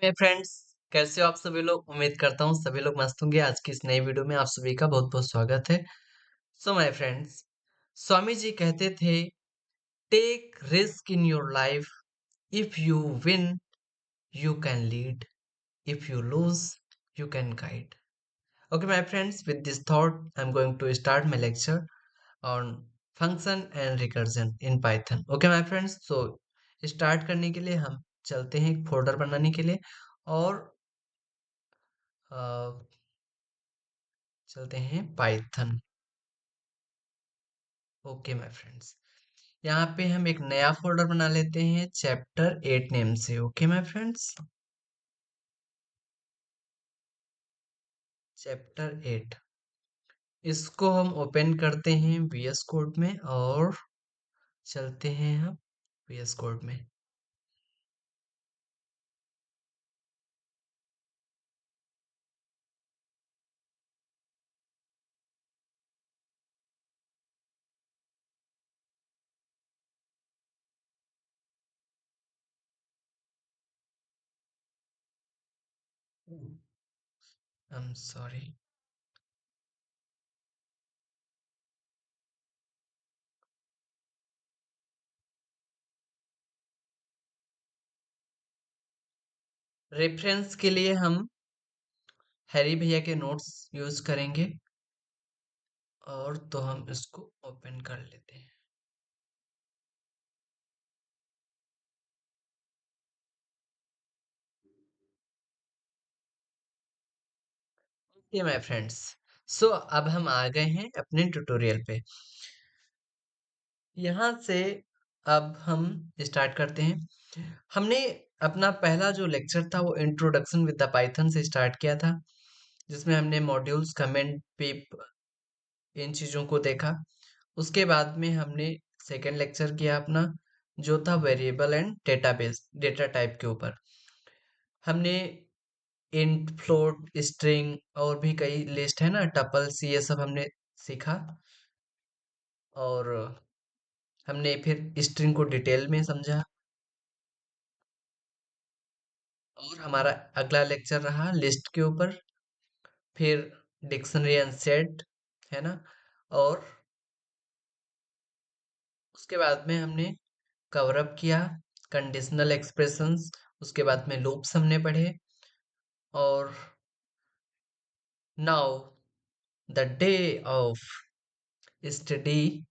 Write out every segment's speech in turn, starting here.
मेरे फ्रेंड्स, कैसे हो आप सभी लोग? उम्मीद करता हूँ सभी लोग मस्त होंगे। आज की इस नई वीडियो में आप सभी का बहुत बहुत स्वागत है। सो माय फ्रेंड्स, स्वामी जी कहते थे, take risk in your life. If you win you can lead, if you lose you can guide. Okay my friends, with this thought I am going to start my lecture on function and recursion in Python. Okay my friends, so start करने के लिए हम चलते हैं एक folder बनाने के लिए और अ, चलते हैं पाइथन। ओके माय फ्रेंड्स, यहाँ पे हम एक नया फोल्डर बना लेते हैं चैप्टर 8 नेम से। ओके माय फ्रेंड्स, चैप्टर 8 इसको हम ओपन करते हैं VS कोड में और चलते हैं हम VS कोड में। I am sorry. रेफरेंस के लिए हम हैरी भैया के नोट्स यूज करेंगे और तो हम इसको ओपन कर लेते हैं। ओके माय फ्रेंड्स, सो अब हम आ गए हैं अपने ट्यूटोरियल पे। यहाँ से अब हम स्टार्ट करते हैं। हमने अपना पहला जो लेक्चर था वो इंट्रोडक्शन विद द पाइथन से स्टार्ट किया था, जिसमें हमने मॉड्यूल्स, कमेंट, पिप, इन चीज़ों को देखा। उसके बाद में हमने सेकेंड लेक्चर किया अपना, जो था variable and database, data type के ऊपर। हमने इंट, फ्लोट, स्ट्रिंग और भी कई लिस्ट है ना, टपल्स, ये सब हमने सीखा। और हमने फिर स्ट्रिंग को डिटेल में समझा। और हमारा अगला लेक्चर रहा लिस्ट के ऊपर, फिर डिक्शनरी एंड सेट, है ना। और उसके बाद में हमने कवर अप किया कंडीशनल एक्सप्रेशंस। उसके बाद में लूप्स हमने पढ़े। और now the day of study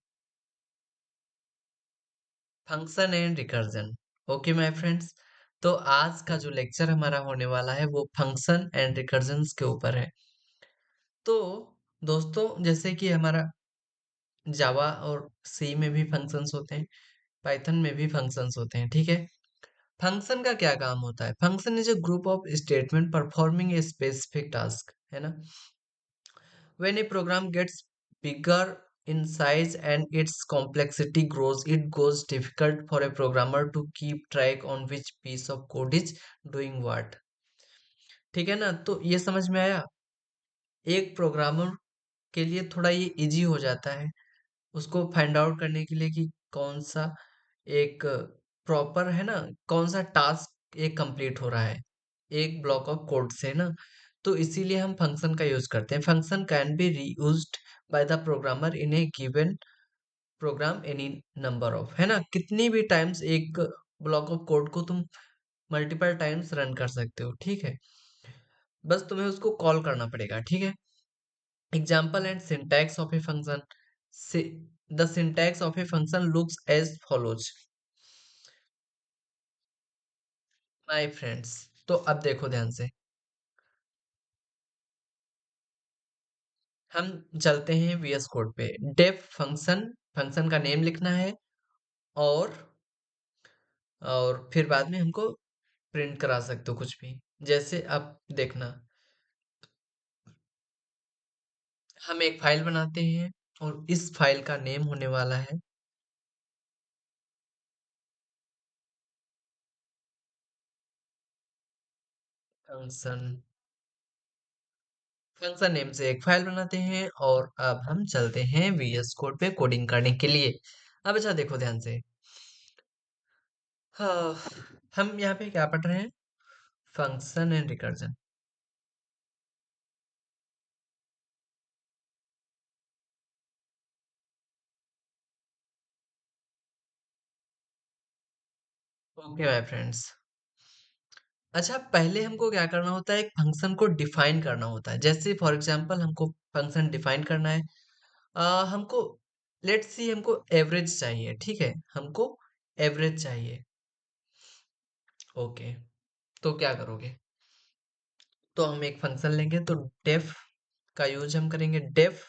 function and recursion. Okay my friends, तो आज का जो लेक्चर हमारा होने वाला है वो फंक्शन एंड रिकर्जन्स के ऊपर है। तो दोस्तों, जैसे कि हमारा जावा और सी में भी फंक्शंस होते हैं, पाइथन में भी फंक्शंस होते हैं, ठीक है। फंक्शन का क्या काम होता है? Function is a group of statement performing a specific task, है ना। When a program gets bigger in size and its complexity grows, it goes difficult for a programmer to keep track on which piece of code is doing what। ठीक है ना, तो ये समझ में आया। एक प्रोग्रामर के लिए थोड़ा ये इजी हो जाता है उसको फाइंड आउट करने के लिए कि कौन सा एक प्रॉपर, है ना, कौन सा टास्क एक कंप्लीट हो रहा है एक ब्लॉक ऑफ कोड से ना। तो इसीलिए हम फंक्शन का यूज करते हैं। Function can be reused by the programmer in a given program any number of, है ना, कितनी भी टाइम्स एक ब्लॉक ऑफ कोड को तुम मल्टीपल टाइम्स रन कर सकते हो, ठीक है। बस तुम्हें उसको कॉल करना पड़ेगा, ठीक है। Example and syntax of a function. The syntax of a function looks as follows, my friends। तो अब देखो ध्यान से, हम चलते हैं VS कोड पे। डेफ फंक्शन, फंक्शन का नेम लिखना है और फिर बाद में हमको प्रिंट करा सकते हो कुछ भी। जैसे अब देखना, हम एक फाइल बनाते हैं और इस फाइल का नेम होने वाला है फंक्शन। फंक्शन नेम से एक फाइल बनाते हैं और अब हम चलते हैं VS कोड पे कोडिंग करने के लिए। अब अच्छा देखो ध्यान से, हाँ, हम यहाँ पे क्या पढ़ रहे हैं? Function and recursion. Okay my friends. अच्छा, पहले हमको क्या करना होता है, एक फंक्शन को डिफाइन करना होता है। जैसे फॉर एग्जांपल हमको फंक्शन डिफाइन करना है। हमको लेट्स सी हमको एवरेज चाहिए, ठीक है, हमको एवरेज चाहिए। ओके, तो क्या करोगे, तो हम एक फंक्शन लेंगे, तो डेफ का यूज हम करेंगे, डेफ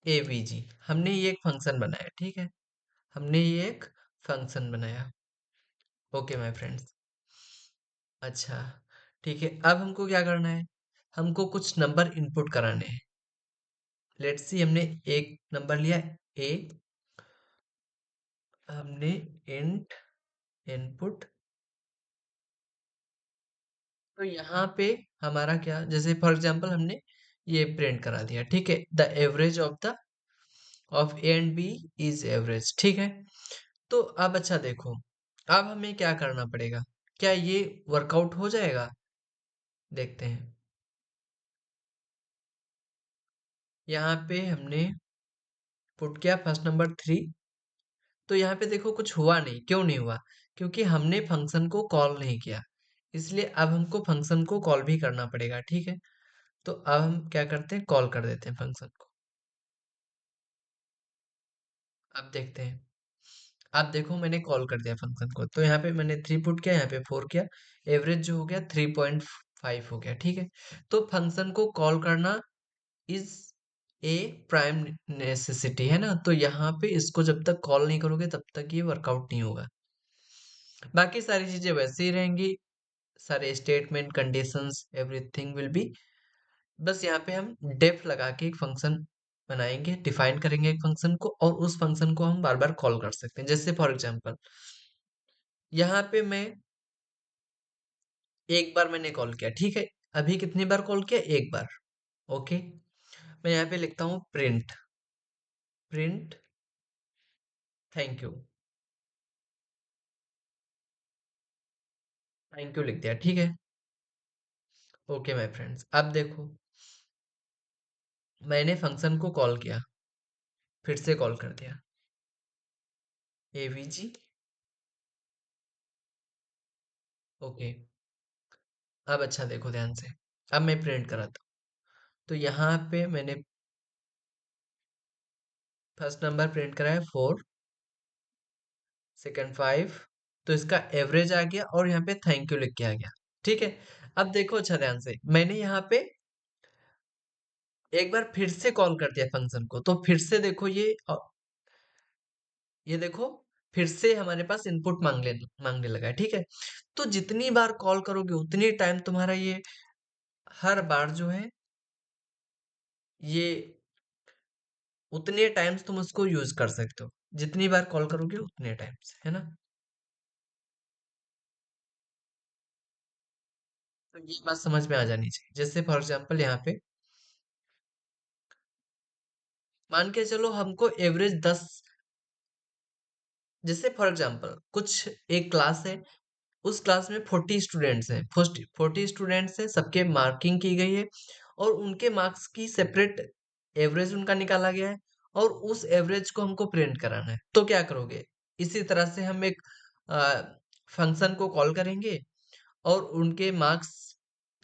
एवीजी। हमने ये एक फंक्शन बनाया, ठीक है, हमने ये एक फंक्शन बनाया। Okay my friends. अच्छा, ठीक है, अब हमको क्या करना है, हमको कुछ नंबर इनपुट कराने हैं। लेट्स सी हमने एक नंबर लिया ए, हमने इंट इनपुट, तो यहाँ पे हमारा क्या, जैसे फॉर एग्जांपल हमने ये प्रिंट करा दिया, ठीक है, the average of A and B is average, ठीक है। तो अब अच्छा देखो, अब हमें क्या करना पड़ेगा, क्या ये वर्कआउट हो जाएगा, देखते हैं। यहाँ पे हमने पुट किया फर्स्ट नंबर 3, तो यहाँ पे देखो कुछ हुआ नहीं, क्यों नहीं हुआ, क्योंकि हमने फंक्शन को कॉल नहीं किया। इसलिए अब हमको फंक्शन को कॉल भी करना पड़ेगा, ठीक है। तो अब हम क्या करते हैं, कॉल कर देते हैं फंक्शन को। अब देखते हैं, अब देखो मैंने कॉल कर दिया फंक्शन को, तो यहाँ पे मैंने 3 पुट किया, यहाँ पे 4 किया, एवरेज जो हो गया 3.5 हो गया, ठीक है। तो फंक्शन को कॉल करना इज ए प्राइम नेसेसिटी, है ना। तो यहाँ पे इसको जब तक कॉल नहीं करोगे तब तक ये वर्कआउट नहीं होगा। बाकी सारी चीजें वैसे ही रहेंगी, सारे statement, conditions, everything will be, बस यहाँ पे हम डेफ लगा के एक फंक्शन बनाएंगे, डिफाइन करेंगे एक फंक्शन को, और उस फंक्शन को हम बार बार कॉल कर सकते हैं। जैसे फॉर एग्जांपल यहाँ पे मैं एक बार मैंने कॉल किया, ठीक है, अभी कितनी बार कॉल किया, एक बार। ओके, मैं यहाँ पे लिखता हूँ print, print thank you, thank you लिख दिया, ठीक है। ओके माय फ्रेंड्स, अब देखो मैंने फंक्शन को कॉल किया, फिर से कॉल कर दिया, एवीजी। ओके, अब अच्छा देखो ध्यान से, अब मैं प्रिंट कराता हूँ, तो यहाँ पे मैंने फर्स्ट नंबर प्रिंट करा है 4, सेकंड 5, तो इसका एवरेज आ गया, और यहाँ पे थैंक यू लिख के आ गया, ठीक है। अब देखो अच्छा ध्यान से, मैंने यहाँ पे एक बार फिर से कॉल कर दिया फंक्शन को, तो फिर से देखो ये देखो फिर से हमारे पास इनपुट मांगने लगा है, ठीक है। तो जितनी बार कॉल करोगे उतनी टाइम तुम्हारा ये हर बार जो है ये उतने टाइम्स तुम उसको यूज कर सकते हो, जितनी बार कॉल करोगे उतने टाइम्स, है ना। तो ये बात समझ में आ जानी चाहिए। जैसे फॉर एग्जांपल यहाँ पे मान के चलो हमको एवरेज 10, जैसे फॉर एग्जांपल कुछ एक क्लास है, उस क्लास में 40 स्टूडेंट्स हैं, 40 स्टूडेंट्स हैं, सबके मार्किंग की गई है, और उनके मार्क्स की सेपरेट एवरेज उनका निकाला गया है, और उस एवरेज को हमको प्रिंट कराना है। तो क्या करोगे, इसी तरह से हम एक फंक्शन को कॉल करेंगे, और उनके मार्क्स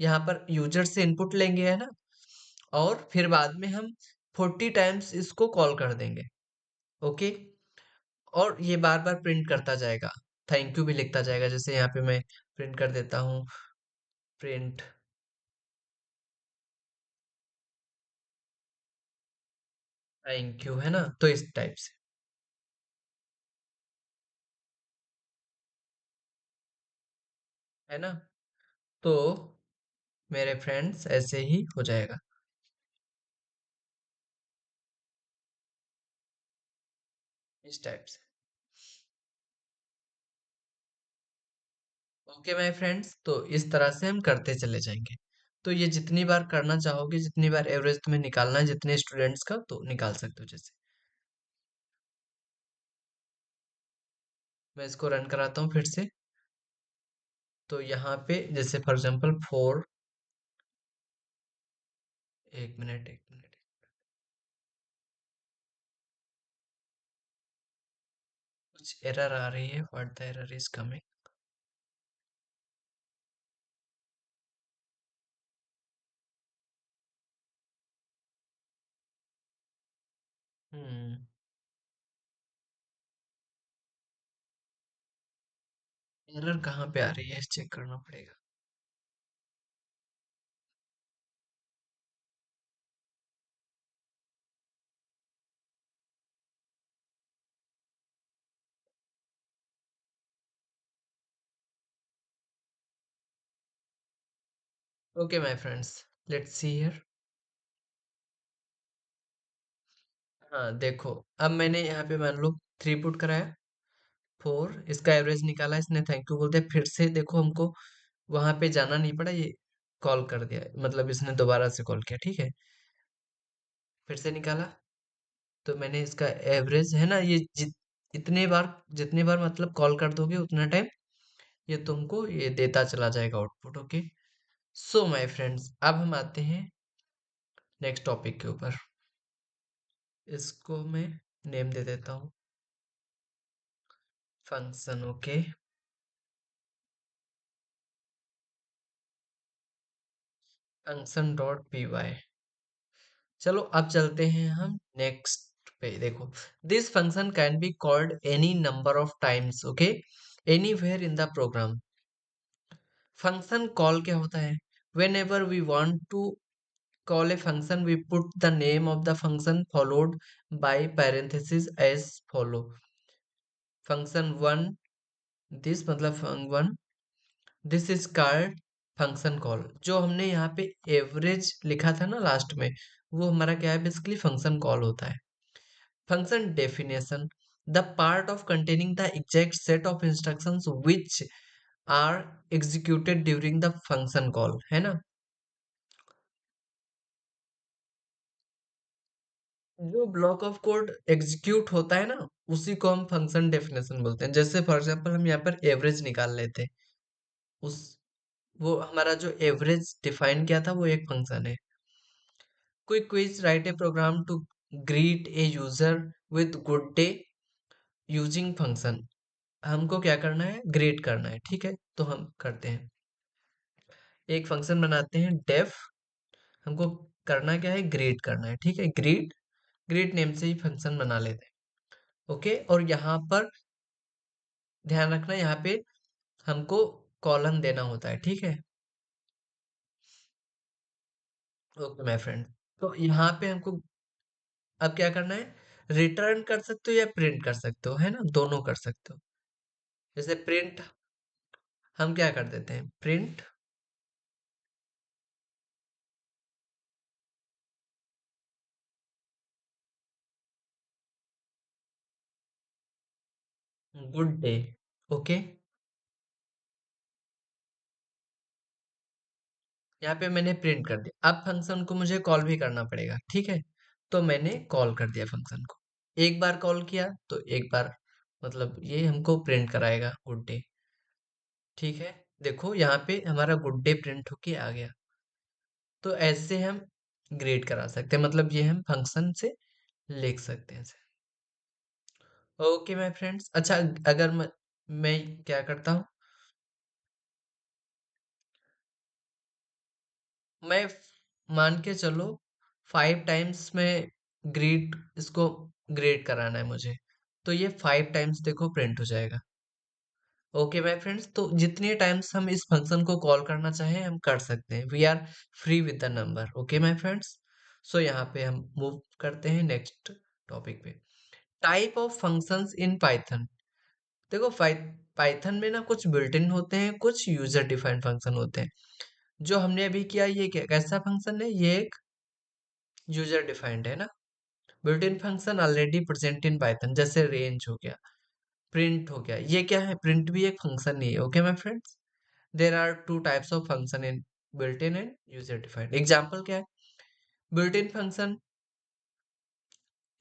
यहाँ पर यूजर से इनपुट लेंगे, है ना, और फिर बाद में हम 40 टाइम्स इसको कॉल कर देंगे। ओके, और ये बार बार प्रिंट करता जाएगा, थैंक यू भी लिखता जाएगा। जैसे यहाँ पे मैं प्रिंट कर देता हूँ, प्रिंट थैंक यू, है ना, तो इस टाइप से, है ना। तो मेरे फ्रेंड्स ऐसे ही हो जाएगा, इस टाइप से। ओके माय फ्रेंड्स, तो इस तरह से हम करते चले जाएंगे। तो ये जितनी बार करना चाहोगे, जितनी बार एवरेज तुम्हें निकालना है जितने स्टूडेंट्स का, तो निकाल सकते हो। जैसे मैं इसको रन कराता हूँ फिर से, तो यहाँ पे जैसे फॉर एग्जांपल 4, एक मिनट, कुछ एरर आ रही है, what the error is coming. Hmm, error कहाँ पे आ रही है, चेक करना पड़ेगा। Okay my friends, let's see here. हाँ देखो, अब मैंने यहाँ पे मान लो 3 पुट कराया, 4 इसका एवरेज निकाला, इसने थैंक यू बोलते फिर से देखो हमको वहां पे जाना नहीं पड़ा, ये कॉल कर दिया, मतलब इसने दोबारा से कॉल किया, ठीक है। फिर से निकाला, तो मैंने इसका एवरेज है ना, ये इतने बार, जितने बार मतलब कॉल कर दोगे उतना टाइम ये तुमको ये देता चला जाएगा output. Okay, so my friends, अब हम आते हैं नेक्स्ट टॉपिक के ऊपर। इसको मैं नेम दे देता हूँ, function. Okay, function dot P Y. चलो अब चलते हैं हम नेक्स्ट पे। देखो, this function can be called any number of times, okay, anywhere in the program. Function call क्या होता है? Whenever we want to call a function, we put the name of the function followed by parenthesis as follow। function one, this मतलब function one, this is called function call. जो हमने यहाँ पे average लिखा था ना last में, वो हमारा क्या है, बेसिकली फंक्शन कॉल होता है। Function definition, the part of containing the exact set of instructions which are executed during the function call, है ना। जो ब्लॉक ऑफ कोड एग्जीक्यूट होता है ना, उसी को हम फंक्शन डेफिनेशन बोलते हैं। जैसे फॉर एग्जांपल हम यहाँ पर एवरेज निकाल लेते हैं, उस वो हमारा जो एवरेज डिफाइन किया था वो एक फंक्शन है। Quick quiz, write a program to greet a user with good day using function. हमको क्या करना है, ग्रीट करना है, ठीक है। तो हम करते हैं, एक फंक्शन बनाते हैं डेफ, हमको करना क्या है, ग्रीट करना है, ठीक है। ग्रीट, ग्रीट नेम से ही फंक्शन बना लेते हैं। ओके, और यहाँ पर ध्यान रखना, यहाँ पे हमको कॉलन देना होता है, ठीक है। ओके माय फ्रेंड, तो यहाँ पे हमको अब क्या करना है, रिटर्न कर सकते हो या प्रिंट कर सकते हो, है ना, दोनों कर सकते हो। जैसे प्रिंट हम क्या कर देते हैं, प्रिंट गुड डे। ओके, यहाँ पे मैंने प्रिंट कर दिया। अब फंक्शन को मुझे कॉल भी करना पड़ेगा, ठीक है। तो मैंने कॉल कर दिया फंक्शन को, एक बार कॉल किया तो एक बार, मतलब ये हमको प्रिंट कराएगा गुड डे, ठीक है। देखो यहाँ पे हमारा गुड डे प्रिंट होके आ गया। तो ऐसे हम ग्रेड करा सकते हैं, मतलब ये हम फंक्शन से लिख सकते हैं इसे। ओके माय फ्रेंड्स, अच्छा, अगर मैं क्या करता हूँ, मैं मान के चलो 5 टाइम्स में ग्रीट, इसको ग्रेड कराना है मुझे, तो ये 5 टाइम्स देखो प्रिंट हो जाएगा। ओके माय फ्रेंड्स, तो जितने टाइम्स हम इस फंक्शन को कॉल करना चाहें हम कर सकते हैं, we are free with the number. Okay my friends, so यहाँ पे हम मूव करते हैं नेक्स्ट टॉपिक पे। Type of functions in Python. देखो पाइथन में ना कुछ बिल्ट इन होते हैं, कुछ यूजर डिफाइंड फंक्शन होते हैं। जो हमने अभी किया ये क्या, कैसा फंक्शन है, ये एक यूजर डिफाइंड है ना। Built in function already present in Python, जैसे रेंज हो गया, प्रिंट हो गया, ये क्या है, प्रिंट भी एक फंक्शन ही है। Okay my friends, there are two types of function in built in and user defined. Example क्या है, built in function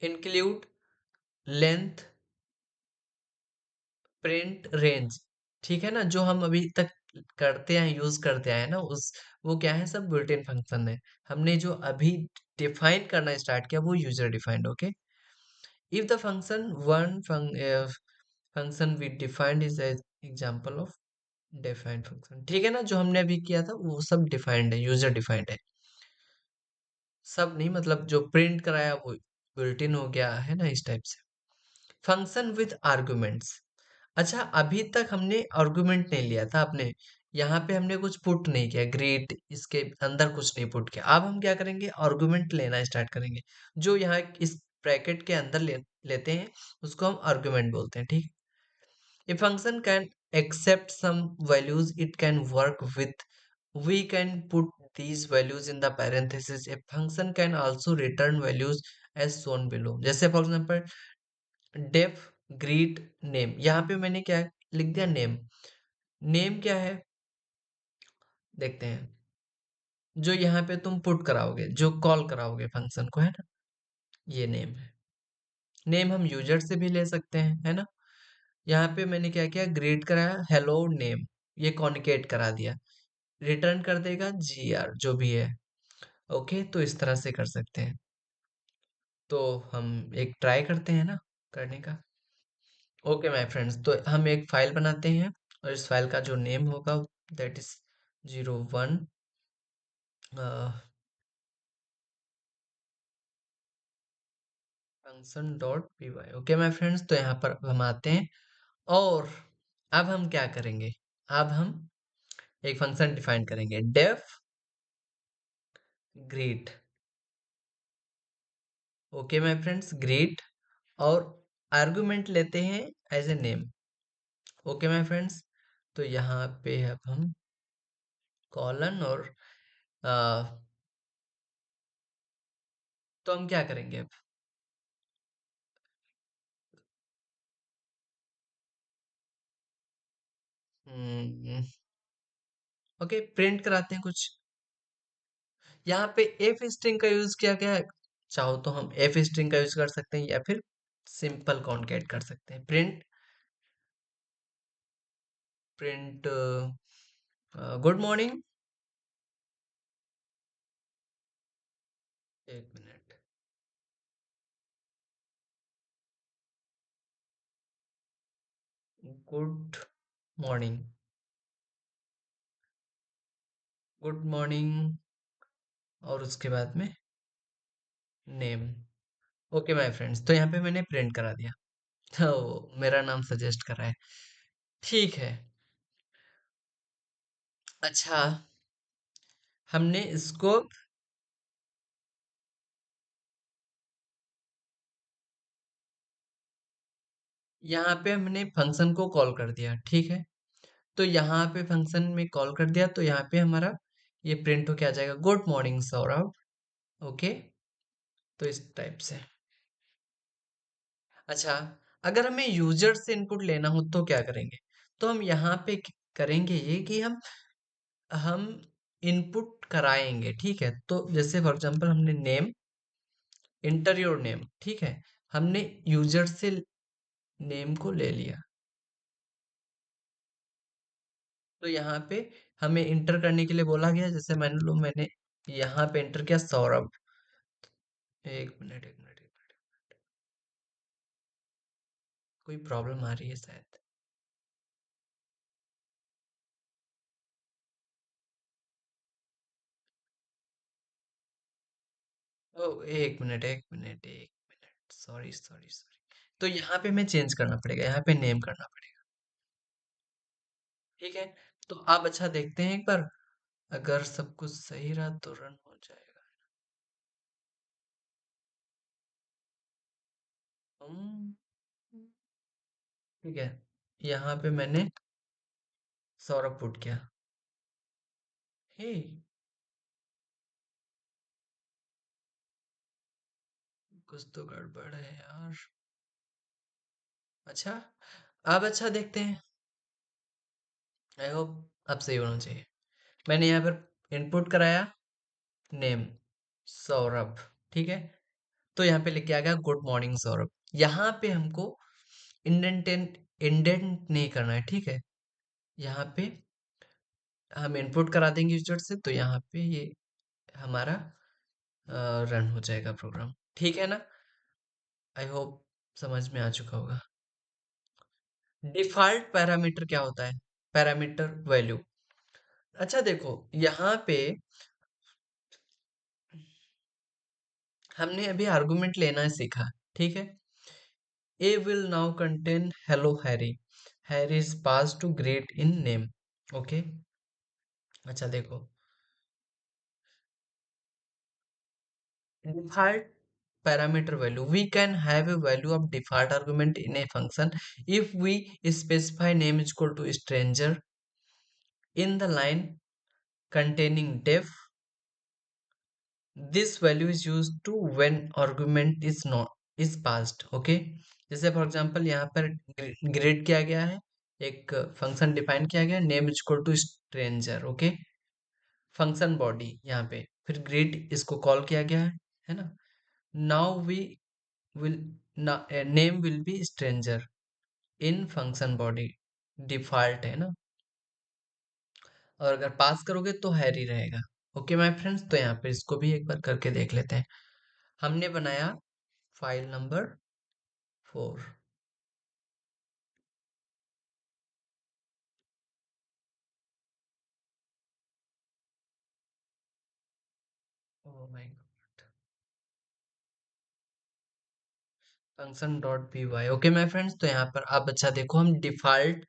include length, print, range, ठीक है ना, जो हम अभी तक करते हैं, यूज करते आए ना, उस वो क्या है, सब बुilt इन फंक्शन है। हमने जो अभी डिफाइन करना स्टार्ट किया वो user defined. Okay, if the function function we defined is example of defined function. ठीक है ना, जो हमने अभी किया था वो सब डिफाइंड है, यूजर डिफाइंड है। सब नहीं, मतलब जो प्रिंट कराया वो built इन हो गया है ना, इस टाइप से। Function with arguments. अच्छा, अभी तक हमने आर्गुमेंट नहीं लिया था अपने, यहाँ पे हमने कुछ पुट नहीं किया, ग्रीट इसके अंदर कुछ नहीं पुट किया। अब हम क्या करेंगे, आर्गुमेंट लेना स्टार्ट करेंगे। जो यहाँ इस ब्रैकेट के अंदर लेते हैं उसको हम आर्गुमेंट बोलते हैं। ठीक, a function can accept some values, it can work with, we can put these values in the parenthesis. A function can also return values as shown below, जैसे for example def greet name, यहाँ पे मैंने क्या लिख दिया, name. Name क्या है देखते हैं, जो यहाँ पे तुम पुट कराओगे, जो कॉल कराओगे फंक्शन को, है ना, ये नेम है। नेम हम यूजर से भी ले सकते हैं, है ना। यहाँ पे मैंने क्या किया, ग्रीट कराया हेलो नेम, ये कॉन्केट करा दिया, रिटर्न कर देगा जीआर जो भी है। ओके, तो इस तरह से कर सकते हैं। तो हम एक ट्राई करते हैं ना करने का। ओके माय फ्रेंड्स, तो हम एक फाइल बनाते हैं और इस फाइल का जो नेम होगा that is 01 function dot P Y. Okay my friends, तो यहाँ पर हम आते हैं और अब हम क्या करेंगे, अब हम एक फंक्शन डिफाइन करेंगे, def greet. Okay my friends, greet, और आर्गुमेंट लेते हैं as a name. Okay my friends, तो यहाँ पे अब हम कॉलन और आ, तो हम क्या करेंगे अब, ओके प्रिंट कराते हैं कुछ। यहाँ पे एफ स्ट्रिंग का यूज किया गया है, चाहो तो हम एफ स्ट्रिंग का यूज कर सकते हैं या फिर सिंपल कॉनकेट कर सकते हैं। Print, print good morning. एक minute, good morning, good morning, और उसके बाद में नेम। ओके माय फ्रेंड्स, तो यहाँ पे मैंने प्रिंट करा दिया, तो मेरा नाम सजेस्ट करा है। ठीक है। अच्छा, हमने इसको यहाँ पे हमने फंक्शन को कॉल कर दिया, ठीक है। तो यहाँ पे फंक्शन में कॉल कर दिया, तो यहाँ पे हमारा ये प्रिंट होके आ जाएगा, गुड मॉर्निंग सौरभ। ओके, तो इस टाइप से। अच्छा, अगर हमें यूजर से इनपुट लेना हो तो क्या करेंगे, तो हम यहाँ पे करेंगे ये कि हम इनपुट कराएंगे। ठीक है, तो जैसे फॉर एग्जांपल हमने नेम, इंटर योर नेम, ठीक है, हमने यूजर से नेम को ले लिया, तो यहाँ पे हमें इंटर करने के लिए बोला गया, जैसे मान लो मैंने यहाँ पे इंटर किया सौरभ। एक मिनट, एक मिनट, एक मिनट, कोई प्रॉब्लम आ रही है शायद। ओ, एक मिनट, एक मिनट, एक मिनट, सॉरी सॉरी सॉरी। तो यहाँ पे मैं चेंज करना पड़ेगा, यहाँ पे नेम करना पड़ेगा। ठीक है, तो आप अच्छा देखते हैं एक बार, अगर सब कुछ सही रहा तो रन हो जाएगा। हम्म, ठीक है, यहाँ पे मैंने सौरभ पुट किया। हे, कुछ तो गड़बड़ है यार। अच्छा, अब अच्छा देखते हैं, आई होप अब सही होना चाहिए। मैंने यहाँ पर इनपुट कराया नेम सौरभ, ठीक है, तो यहाँ पे लिख के आ गया गुड मॉर्निंग सौरभ। यहाँ पे हमको इंडेंट इंडेंट नहीं करना है, ठीक है। यहाँ पे हम इनपुट करा देंगे यूजर से, तो यहाँ पे ये हमारा रन हो जाएगा प्रोग्राम। ठीक है ना? आई होप समझ में आ चुका होगा। डिफॉल्ट पैरामीटर क्या होता है? Parameter value. अच्छा देखो, यहाँ पे हमने अभी आर्गुमेंट लेना सीखा, ठीक है? A will now contain hello Harry. Harry is passed to greet in name. Okay. अच्छा देखो, default parameter value. We can have a value of default argument in a function if we specify name is equal to stranger in the line containing def. This value is used to when argument is not is passed. Okay. जैसे for example यहाँ पर grade किया गया है, एक function define किया गया है, name is equal to stranger. Okay, function body यहाँ पे, फिर ग्रीट इसको कॉल किया गया है ना? Now we will name will be stranger in function body, default है ना? और अगर पास करोगे तो हैरी रहेगा। ओके माय फ्रेंड्स, तो यहाँ पे इसको भी एक बार करके देख लेते हैं। हमने बनाया file number 4। Oh my god, function dot P Y. Okay my friends, तो यहाँ पर आप अच्छा देखो, हम डिफॉल्ट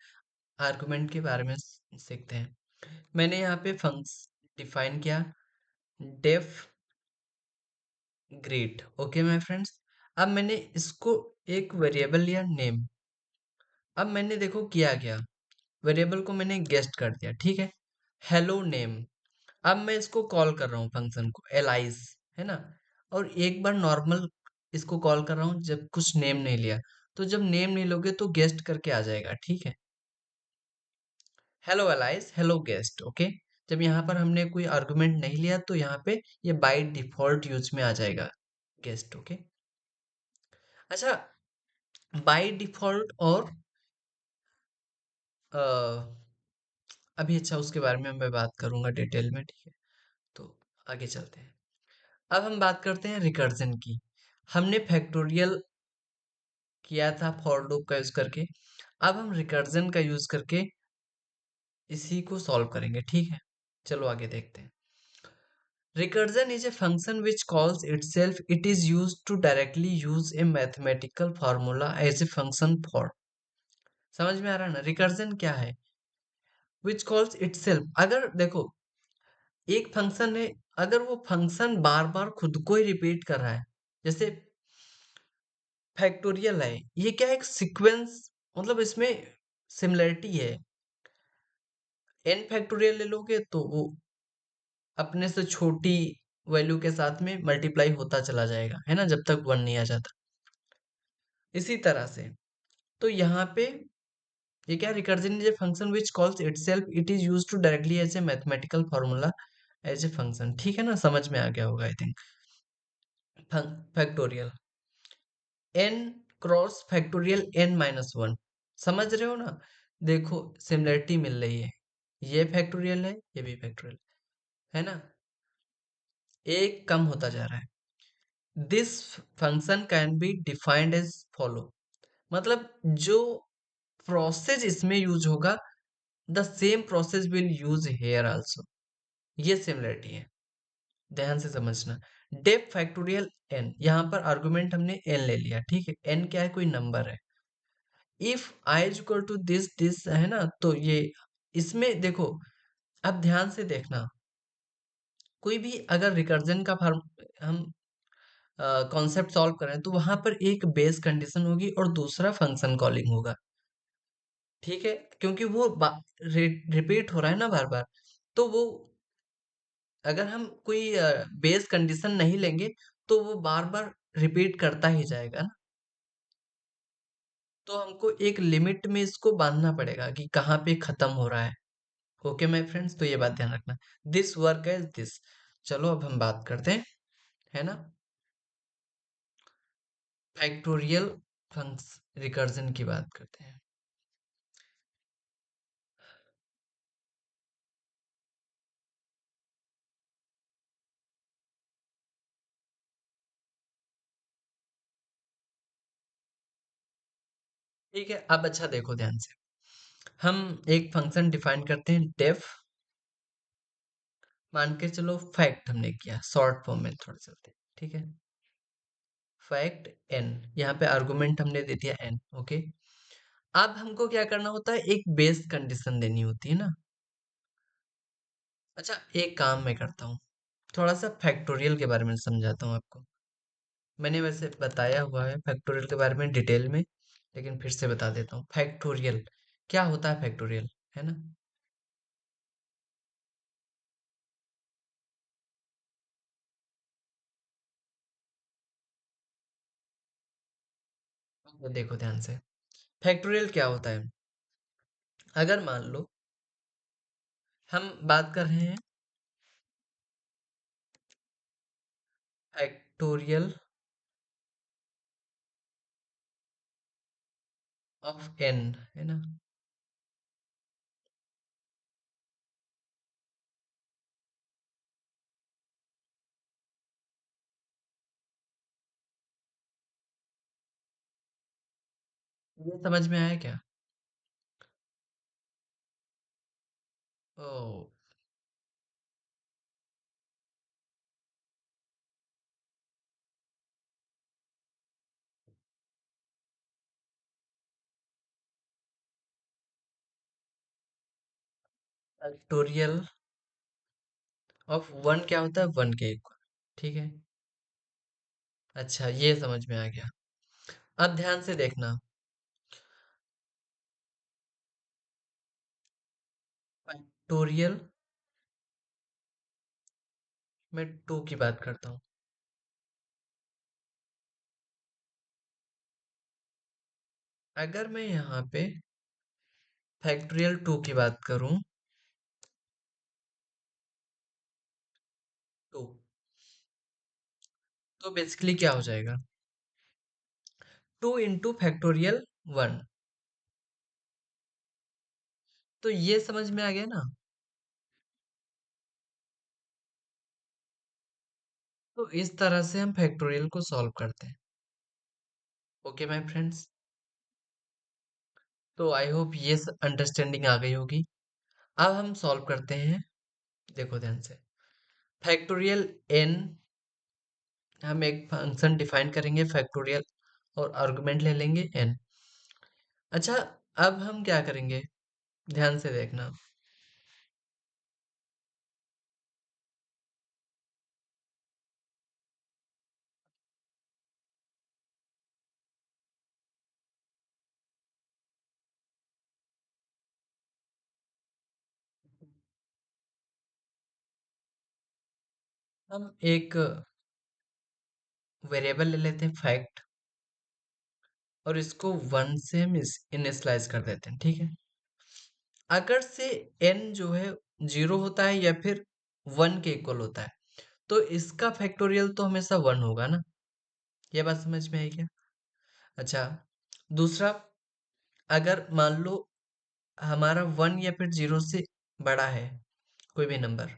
आर्गुमेंट के बारे में सीखते हैं। मैंने यहाँ पे फंक्शन डिफाइन किया, def great. Okay my friends, अब मैंने इसको एक वेरिएबल लिया नेम। अब मैंने देखो किया गया, वेरिएबल को मैंने गेस्ट कर दिया, ठीक है? Hello name. अब मैं इसको कॉल कर रहा हूँ फंक्शन को एलाइज, है ना? और एक बार नॉर्मल इसको कॉल कर रहा हूँ जब कुछ नेम नहीं लिया। तो जब नेम नहीं लोगे तो गेस्ट करके आ जाएगा, ठीक है? Hello allies, hello guest. Okay, जब यहाँ पर हमने कोई आर्गुमेंट नहीं लिया तो यहाँ पे ये बाय डिफॉल्ट यूज में आ जाएगा गेस्ट। ओके, अच्छा, बाय डिफॉल्ट और अ, अभी अच्छा उसके बारे में मैं बात करूंगा डिटेल में, ठीक है? तो आगे चलते हैं। अब हम बात करते हैं रिकर्जन की। हमने फैक्टोरियल किया था फॉर लूप का यूज करके, अब हम रिकर्जन का यूज करके इसी को सॉल्व करेंगे, ठीक है? चलो आगे देखते हैं। Recursion is a function which calls itself. It is used to directly use a mathematical formula as a function for. समझ में आ रहा है ना? रिकर्जन क्या है? Which calls itself. अगर देखो, एक फंक्शन है, अगर वो फंक्शन बार बार खुद को ही रिपीट कर रहा है, जैसे फैक्टोरियल है, ये क्या है? एक सीक्वेंस, मतलब इसमें सिमिलरिटी है। एन फैक्टोरियल ले लोगे तो वो अपने से छोटी वैल्यू के साथ में मल्टीप्लाई होता चला जाएगा, है ना? जब तक वन नहीं आ जाता। इसी तरह से तो यहाँ पे ये क्या, recursion is a function which calls itself, it is used to directly as a mathematical formula as a function. ठीक है ना? समझ में आ गया होगा I think. Factorial n cross factorial n minus one, समझ रहे हो ना? देखो सिमिलरिटी मिल रही है, ये फैक्टोरियल है, ये भी फैक्टोरियल है ना? एक कम होता जा रहा है। This function can be defined as follow, मतलब जो प्रोसेस इसमें यूज होगा, the same process will use here also. ये सिमिलरिटी है, ध्यान से समझना। डेफ फैक्टोरियल एन, यहाँ पर आर्गुमेंट हमने एन ले लिया, ठीक है? एन क्या है? कोई नंबर है। If I is equal to this this, है ना? तो ये इसमें देखो, अब ध्यान से देखना, कोई भी अगर रिकर्जन का फॉर्म हम कॉन्सेप्ट सॉल्व करें तो वहां पर एक बेस कंडीशन होगी और दूसरा फंक्शन कॉलिंग होगा, ठीक है? क्योंकि वो रिपीट हो रहा है ना बार बार, तो वो अगर हम कोई बेस कंडीशन नहीं लेंगे तो वो बार बार रिपीट करता ही जाएगा ना। तो हमको एक लिमिट में इसको बांधना पड़ेगा कि कहाँ पे खत्म हो रहा है। ओके माय फ्रेंड्स, तो ये बात ध्यान रखना। This work as this. चलो अब हम बात करते हैं, है ना, फैक्टोरियल फंक्शन रिकर्जन की बात करते हैं। ठीक है, अब अच्छा देखो ध्यान से। हम एक फंक्शन डिफाइन करते हैं डेफ, मान के चलो फैक्ट हमने किया, शॉर्ट फॉर्म में थोड़ा चलते हैं, ठीक है। फैक्ट एन, यहाँ पे आर्गुमेंट हमने दे दिया एन, ओके। अब हमको क्या करना होता है, एक बेस कंडीशन देनी होती है ना। अच्छा, एक काम मैं करता हूँ, थोड़ा सा फैक्टोरियल के बारे में समझाता हूँ आपको। मैंने वैसे बताया हुआ है फैक्टोरियल के बारे में डिटेल में, लेकिन फिर से बता देता हूँ। फैक्टोरियल क्या होता है, फैक्टोरियल, है ना। तो देखो ध्यान से, फैक्टोरियल क्या होता है। अगर मान लो हम बात कर रहे हैं फैक्टोरियल ऑफ एन, है ना। ये समझ में आया क्या? ओ, फैक्टोरियल ऑफ वन क्या होता है, वन के इक्वल, ठीक है। अच्छा, ये समझ में आ गया। अब ध्यान से देखना, फैक्टोरियल में टू की बात करता हूँ। अगर मैं यहाँ पे फैक्टोरियल टू की बात करूँ, टू, तो बेसिकली क्या हो जाएगा, टू इंटू फैक्टोरियल वन। तो ये समझ में आ गया ना। तो इस तरह से हम फैक्टोरियल को सॉल्व करते हैं। ओके माय फ्रेंड्स, तो आई होप ये अंडरस्टैंडिंग आ गई होगी। अब हम सॉल्व करते हैं, देखो ध्यान से। फैक्टोरियल एन, हम एक फंक्शन डिफाइन करेंगे फैक्टोरियल, और आर्गुमेंट ले लेंगे एन। अच्छा, अब हम क्या करेंगे, ध्यान से देखना। हम एक वेरिएबल ले लेते हैं फैक्ट, और इसको वन से हम इनिशियलाइज कर देते हैं, ठीक है। अगर से एन जो है जीरो होता है या फिर वन के इक्वल होता है, तो इसका फैक्टोरियल तो हमेशा वन होगा ना। ये बात समझ में आई क्या? अच्छा, दूसरा, अगर मान लो हमारा वन या फिर जीरो से बड़ा है कोई भी नंबर,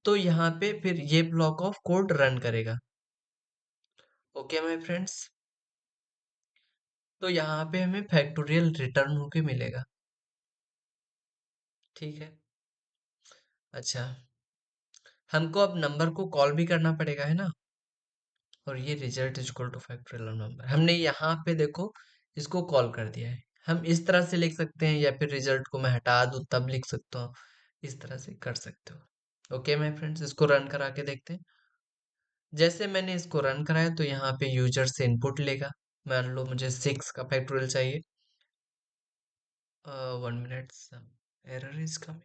तो यहाँ पे फिर ये ब्लॉक ऑफ कोड रन करेगा। ओके माय फ्रेंड्स, तो यहाँ पे हमें फैक्टोरियल रिटर्न होके मिलेगा, ठीक है। अच्छा, हमको अब नंबर को कॉल भी करना पड़ेगा, है ना। और ये result is equal two factorial number, हमने यहाँ पे देखो इसको कॉल कर दिया है। हम इस तरह से लिख सकते हैं, या फिर रिजल्ट को मैं हटा दूं तब लिख सकता हूँ, इस तरह से कर सकते हो। ओके माय फ्रेंड्स, इसको रन करा के देखते हैं। जैसे मैंने इसको रन कराया, तो यहाँ पे यूजर से इनपुट लेगा। मान लो मुझे सिक्स का फैक्टोरियल चाहिए। One minute, error is coming,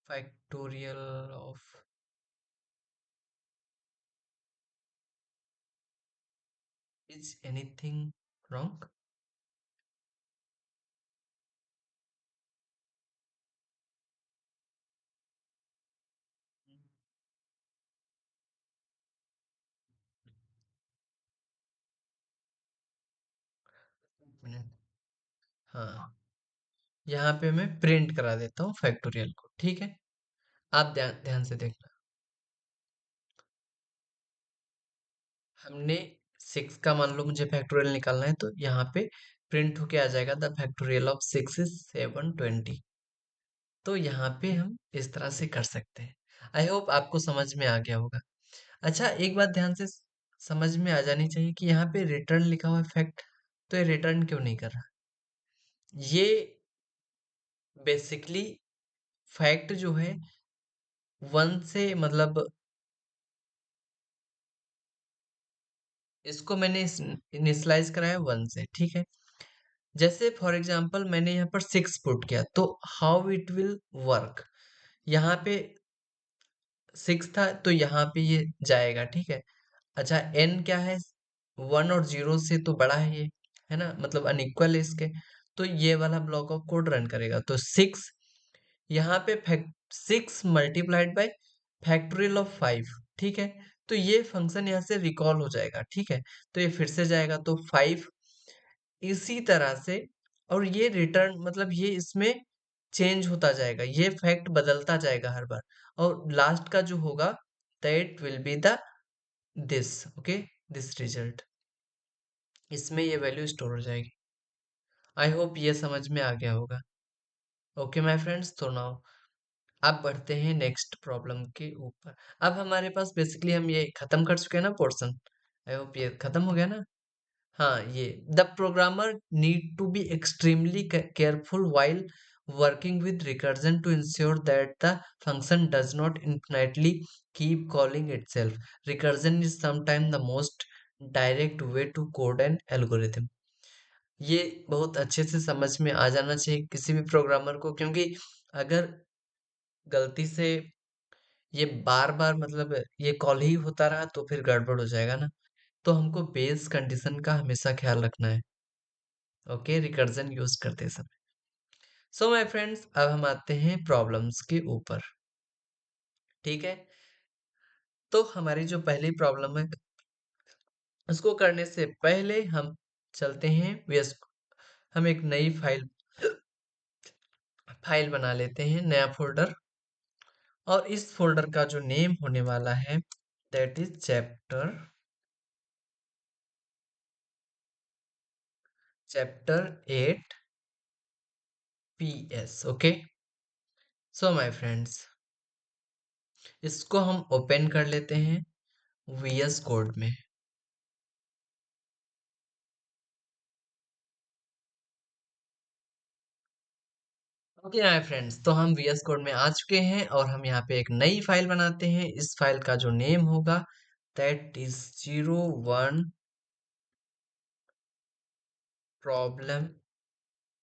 factorial of, is anything wrong? हाँ, यहाँ पे मैं प्रिंट करा देता हूँ फैक्टोरियल को, ठीक है। आप ध्यान ध्यान से देखना, हमने 6 का मान लो मुझे फैक्टोरियल निकालना है, तो यहाँ पे प्रिंट होके आ जाएगा द फैक्टोरियल ऑफ 6 इज 720। तो यहाँ पे हम इस तरह से कर सकते हैं। आई होप आपको समझ में आ गया होगा। अच्छा, एक बात ध्यान से समझ में आ जानी चाहिए कि यहाँ पे रिटर्न लिखा हुआ है फैक्ट, तो ये रिटर्न क्यों नहीं कर रहा? ये बेसिकली फैक्ट जो है 1 से मतलब इसको मैंने इनिशियलाइज करा है 1 से, ठीक है। जैसे फॉर एग्जांपल मैंने यहाँ पर 6 पुट किया, तो हाउ इट विल वर्क, यहाँ पे 6 था तो यहाँ पे ये जाएगा, ठीक है। अच्छा, n क्या है? 1 और 0 से तो बड़ा है ये, है ना, मतलब अनइक्वल है इसके। तो ये वाला ब्लॉक ऑफ कोड रन करेगा, तो 6 यहाँ पे 6 मल्टीप्लाइड बाय फैक्टोरियल ऑफ 5, ठीक है। तो ये फंक्शन यहाँ से रिकॉल हो जाएगा, ठीक है। तो ये फिर से जाएगा, तो 5 इसी तरह से। और ये रिटर्न मतलब ये इसमें चेंज होता जाएगा, ये फैक्ट बदलता जाएगा हर बार। और लास्ट का जो होगा that will be the this, okay, this result, इसमें ये वैल्यू स्टोर हो जाएगी। आई होप ये समझ में आ गया होगा। ओके माय फ्रेंड्स, तो नाउ अब बढ़ते हैं नेक्स्ट प्रॉब्लम के ऊपर। अब हमारे पास बेसिकली हम ये खत्म कर चुके हैं ना पोर्शन। आई होप ये खत्म हो गया ना। हाँ, ये the programmer need to be extremely careful while working with recursion to ensure that the function does not infinitely keep calling itself. Recursion is sometimes the most direct way to code an algorithm. ये बहुत अच्छे से समझ में आ जाना चाहिए किसी भी प्रोग्रामर को, क्योंकि अगर गलती से ये बार बार मतलब ये कॉल ही होता रहा तो फिर गड़बड़ हो जाएगा ना। तो हमको बेस कंडीशन का हमेशा ख्याल रखना है, ओके, रिकर्जन यूज करते समय। सो माय फ्रेंड्स, अब हम आते हैं प्रॉब्लम्स के ऊपर, ठीक है। तो हमारी जो पहली प्रॉब्लम है उसको करने से पहले हम चलते हैं वीएस, हम एक नई फाइल फाइल बना लेते हैं, नया फोल्डर। और इस फोल्डर का जो नेम होने वाला है that is chapter 8 PS, okay. So my friends, इसको हम ओपन कर लेते हैं VS कोड में। ओके माय फ्रेंड्स, तो हम VS कोड में आ चुके हैं और हम यहाँ पे एक नई फाइल बनाते हैं। इस फाइल का जो नेम होगा that is 01 problem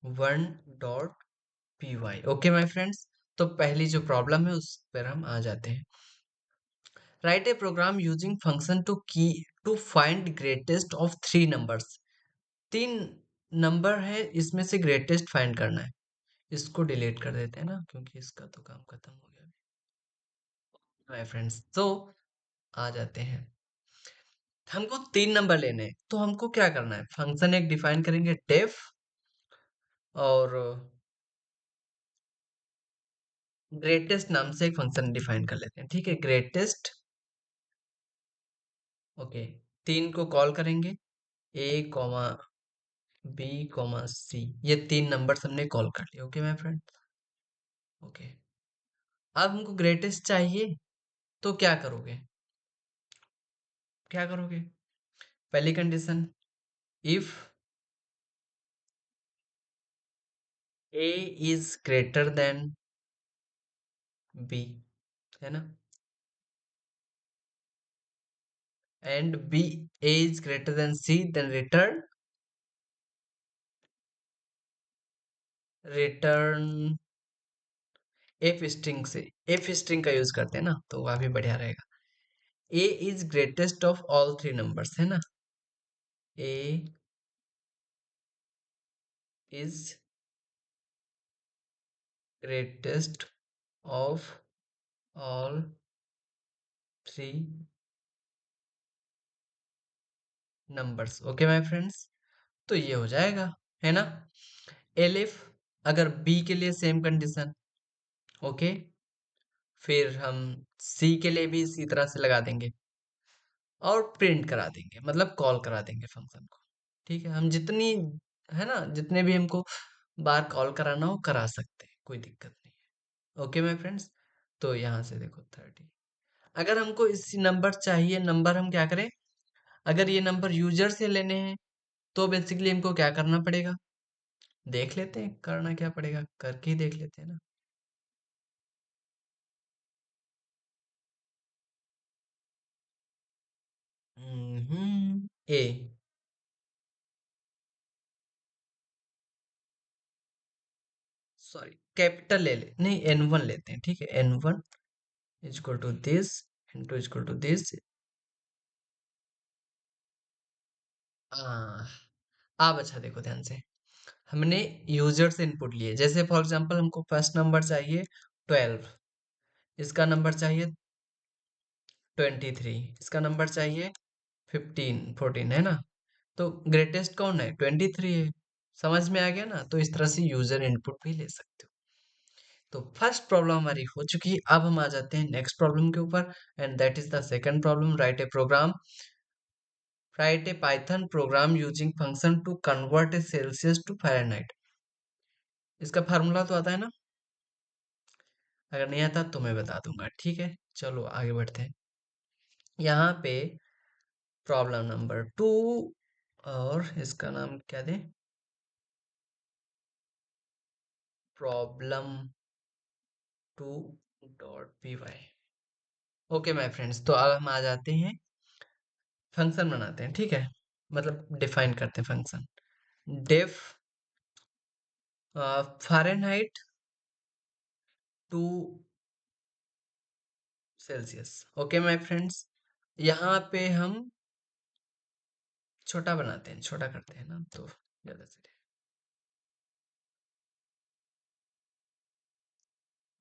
1.py, okay my friends. तो पहली जो प्रॉब्लम है उस पर हम आ जाते हैं। Write a program using function to find greatest of 3 numbers. 3 number है, इसमें से ग्रेटेस्ट फाइंड करना है। इसको डिलीट कर देते हैं ना, क्योंकि इसका तो काम खत्म हो गया माय फ्रेंड्स। तो आ जाते हैं, हमको 3 नंबर लेने हैं, तो हमको क्या करना है, फंक्शन एक डिफाइन करेंगे डेफ, और ग्रेटेस्ट नाम से एक फंक्शन डिफाइन कर लेते हैं, ठीक है, ग्रेटेस्ट, ओके। 3 को कॉल करेंगे, A, B, C, ये 3 नंबर हमने कॉल कर लिया, ओके माय फ्रेंड, ओके। अब हमको ग्रेटेस्ट चाहिए, तो क्या करोगे, क्या करोगे? पहली condition, if A is greater than B, है ना, and A is greater than C, then return F string से, F string का यूज करते हैं ना, तो काफी बढ़िया रहेगा। A is greatest of all 3 numbers, है ना, A is greatest of all 3 numbers, okay my friends. तो ये हो जाएगा, है ना। एलिफ, अगर B के लिए सेम कंडीशन, ओके, फिर हम C के लिए भी इसी तरह से लगा देंगे। और प्रिंट करा देंगे, मतलब कॉल करा देंगे फंक्शन को। ठीक है, हम जितनी है ना, जितने भी हमको बार कॉल कराना हो करा सकते हैं, कोई दिक्कत नहीं है। ओके माय फ्रेंड्स, तो यहाँ से देखो 30। अगर हमको इसी नंबर चाहिए, नंबर हम क्या करें, अगर ये नंबर यूजर से लेने हैं तो बेसिकली हमको क्या करना पड़ेगा, देख लेते हैं करना क्या पड़ेगा, करके ही देख लेते हैं ना। ए, सॉरी कैपिटल ले ले, नहीं N1 लेते हैं, ठीक है, N1 is equal to this, N2 is equal to this. हाँ, आप अच्छा देखो ध्यान से, हमने यूजर से इनपुट लिए, जैसे फॉर एग्जांपल हमको फर्स्ट नंबर चाहिए 12, इसका नंबर चाहिए 23, इसका नंबर चाहिए 14 है ना, तो ग्रेटेस्ट कौन है, 23 है। समझ में आ गया ना, तो इस तरह से यूजर इनपुट भी ले सकते हो। तो फर्स्ट प्रॉब्लम हमारी हो चुकी है, अब हम आ जाते हैं नेक्स्ट प्रॉब्लम के ऊपर, and that is the second problem, write a Python program using function to convert a Celsius to Fahrenheit. इसका फार्मूला तो आता है ना, अगर नहीं आता तो मैं बता दूंगा, ठीक है, चलो आगे बढ़ते हैं। यहाँ पे प्रॉब्लम नंबर 2, और इसका नाम क्या दें, problem 2.py। Okay my friends, तो अब हम आ जाते हैं, फंक्शन बनाते हैं, ठीक है, मतलब डिफाइन करते हैं function, def Fahrenheit to Celsius. Okay my friends, यहाँ पे हम छोटा बनाते हैं, छोटा करते हैं ना, तो ज्यादा सही है।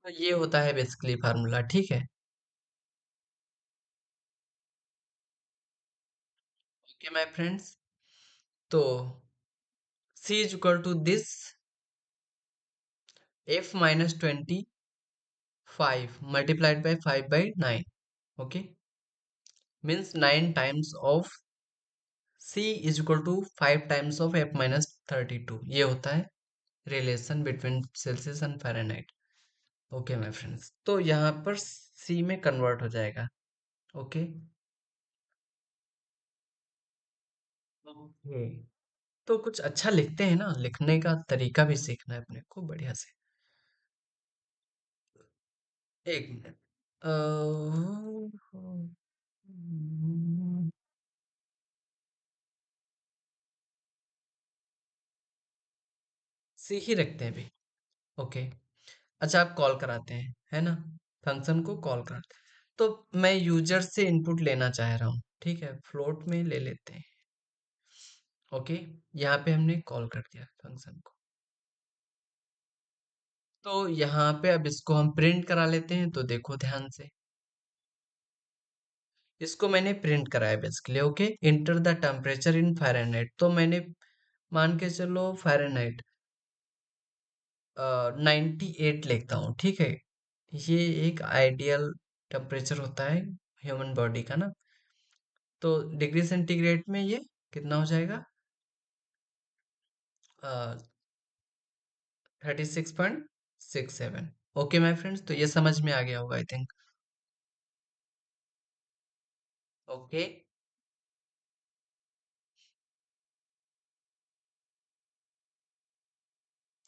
तो ये होता है बेसिकली फार्मूला, ठीक है। ओके माय फ्रेंड्स, तो c is equal to this, f minus 25 multiplied by 5/9, okay, means 9 times of c is equal to 5 times of f minus 32, ये होता है relation between Celsius and Fahrenheit. Okay my friends, तो यहाँ पर c में convert हो जाएगा। Okay, okay, तो कुछ अच्छा लिखते हैं ना, लिखने का तरीका भी सीखना है अपने को बढ़िया से। एक मिनट, सी ही रखते हैं अभी। ओके, अच्छा आप कॉल कराते हैं, है ना, फंक्शन को कॉल कराते हैं, तो मैं यूजर से इनपुट लेना चाह रहा हूँ, ठीक है, फ्लोट में ले लेते हैं। ओके, यहाँ पे हमने कॉल कर दिया फंक्शन को, तो यहाँ पे अब इसको हम प्रिंट करा लेते हैं, तो देखो ध्यान से, इसको मैंने प्रिंट कराया basically. Okay, enter the temperature in Fahrenheit, तो मैंने मान के चलो फ़ारेनहाइट 98 लिखता हूँ, ठीक है, ये एक आइडियल टेम्परेचर होता है ह्यूमन बॉडी का ना, तो डिग्री सेंटीग्रेड में ये कितना हो जाएगा, 36.67। ओके माय फ्रेंड्स, तो ये समझ में आ गया होगा आई थिंक। ओके,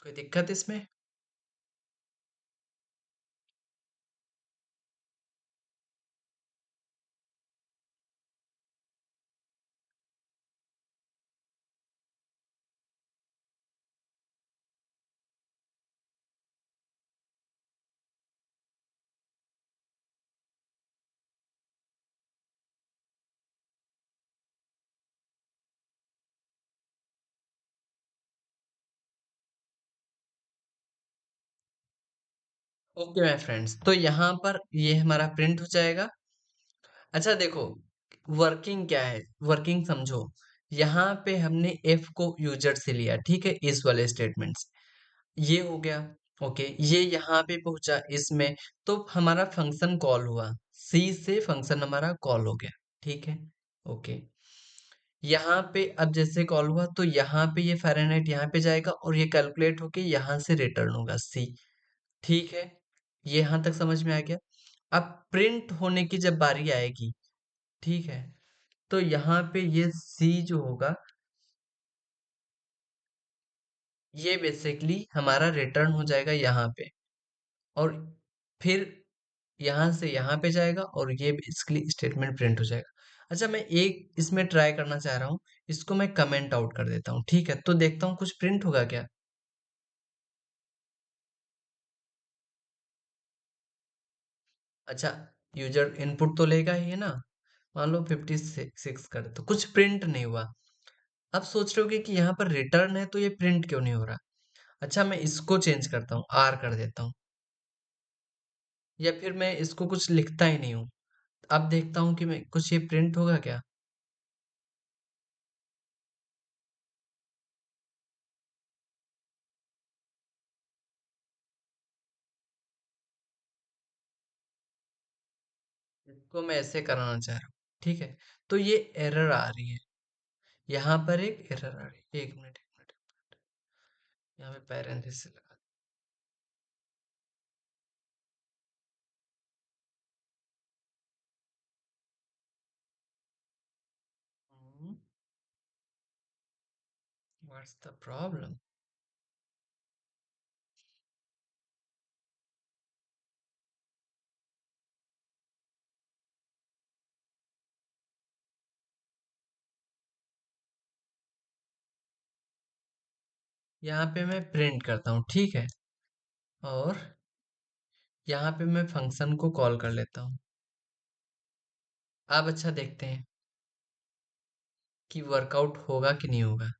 कोई दिक्कत इसमें। ओके माय फ्रेंड्स, तो यहाँ पर ये हमारा प्रिंट हो जाएगा। अच्छा देखो, वर्किंग क्या है, वर्किंग समझो, यहाँ पे हमने एफ को यूजर से लिया, ठीक है, इस वाले स्टेटमेंट से, ये हो गया। ओके, ये यहाँ पे पहुंचा इसमें, तो हमारा फंक्शन कॉल हुआ, सी से फंक्शन हमारा कॉल हो गया, ठीक है। ओके, यहाँ पे अब जैसे कॉल हुआ तो यहाँ पे ये फ़ारेनहाइट यहाँ पे जाएगा और ये कैलकुलेट होके यहाँ से रिटर्न होगा सी। ठीक है, ये यहाँ तक समझ में आ गया। अब प्रिंट होने की जब बारी आएगी, ठीक है, तो यहाँ पे ये सी जो होगा, ये बेसिकली हमारा रिटर्न हो जाएगा यहाँ पे, और फिर यहाँ से यहाँ पे जाएगा और ये बेसिकली स्टेटमेंट प्रिंट हो जाएगा। अच्छा, मैं एक इसमें ट्राई करना चाह रहा हूँ, इसको मैं कमेंट आउट कर देता हूँ, ठीक है, तो देखता हूँ कुछ प्रिंट होगा क्या। अच्छा, यूजर इनपुट तो लेगा ही है ना, मान लो 56 कर, तो कुछ प्रिंट नहीं हुआ। अब सोच रहे होगे कि यहाँ पर रिटर्न है तो ये प्रिंट क्यों नहीं हो रहा। अच्छा, मैं इसको चेंज करता हूँ, आर कर देता हूँ, या फिर मैं इसको कुछ लिखता ही नहीं हूँ। अब देखता हूँ कि मैं कुछ ये प्रिंट होगा क्या। इसको मैं ऐसे कराना चाह रहा हूँ, ठीक है, तो ये एरर आ रही है, यहाँ पर एक एरर आ रही है, एक मिनट एक मिनट, यहाँ पे पैरेंथेसिस लगा व्हाट्स द प्रॉब्लम। यहाँ पे मैं प्रिंट करता हूँ, ठीक है, और यहाँ पे मैं फंक्शन को कॉल कर लेता हूँ। अब अच्छा देखते हैं कि वर्कआउट होगा कि नहीं होगा।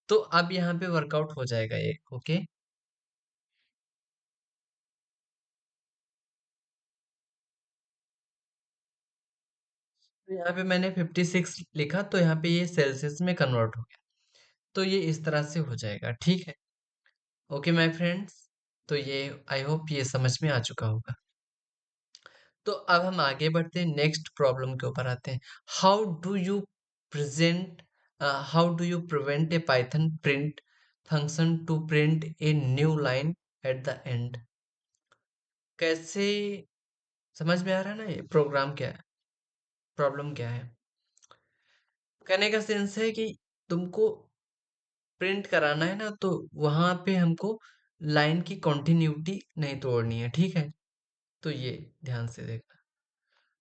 तो अब यहाँ पे वर्कआउट हो जाएगा ये, ओके। तो यहाँ पे मैंने 56 लिखा तो यहाँ पे ये सेल्सियस में कन्वर्ट हो गया, तो ये इस तरह से हो जाएगा, ठीक है। ओके माय फ्रेंड्स, तो ये आई होप ये समझ में आ चुका होगा। तो अब हम आगे बढ़ते हैं, नेक्स्ट प्रॉब्लम के ऊपर आते हैं। How do you present how do you prevent a Python print function to print a new line at the end. कैसे, समझ में आ रहा है ना ये प्रोग्राम क्या है, प्रॉब्लम क्या है। कहने का सेंस है कि तुमको प्रिंट कराना है ना, तो वहां पे हमको लाइन की कॉन्टिन्यूटी नहीं तोड़नी है, ठीक है। तो ये ध्यान से देखना,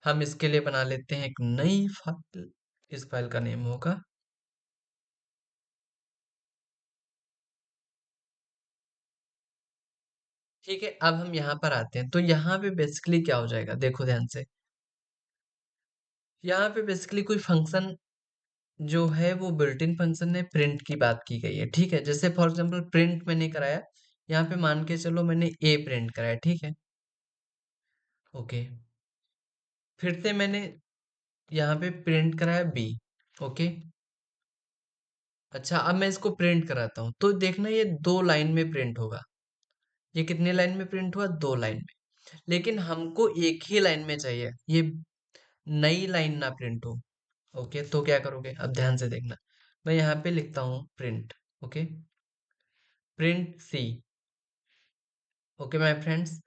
हम इसके लिए बना लेते हैं एक नई फाइल। इस फाइल का नेम होगा, ठीक है। अब हम यहाँ पर आते हैं, तो यहाँ पे बेसिकली क्या हो जाएगा, देखो ध्यान से। यहाँ पे बेसिकली कोई फंक्शन जो है वो बिल्ट इन फंक्शन है, प्रिंट की बात की गई है, ठीक है। जैसे फॉर एग्जांपल प्रिंट मैंने कराया, यहाँ पे मान के चलो मैंने ए प्रिंट कराया, ठीक है, ओके। फिर से मैंने यहाँ पे प्रिंट कराया बी, ओके। अच्छा, अब मैं इसको प्रिंट कराता हूँ, तो देखना ये दो लाइन में प्रिंट होगा। ये कितने लाइन में प्रिंट हुआ, दो लाइन में। लेकिन हमको एक ही लाइन में चाहिए, ये नई लाइन ना प्रिंट हो, ओके। तो क्या करोगे, अब ध्यान से देखना। मैं यहाँ पे लिखता हूँ print, okay, print c, okay my friends.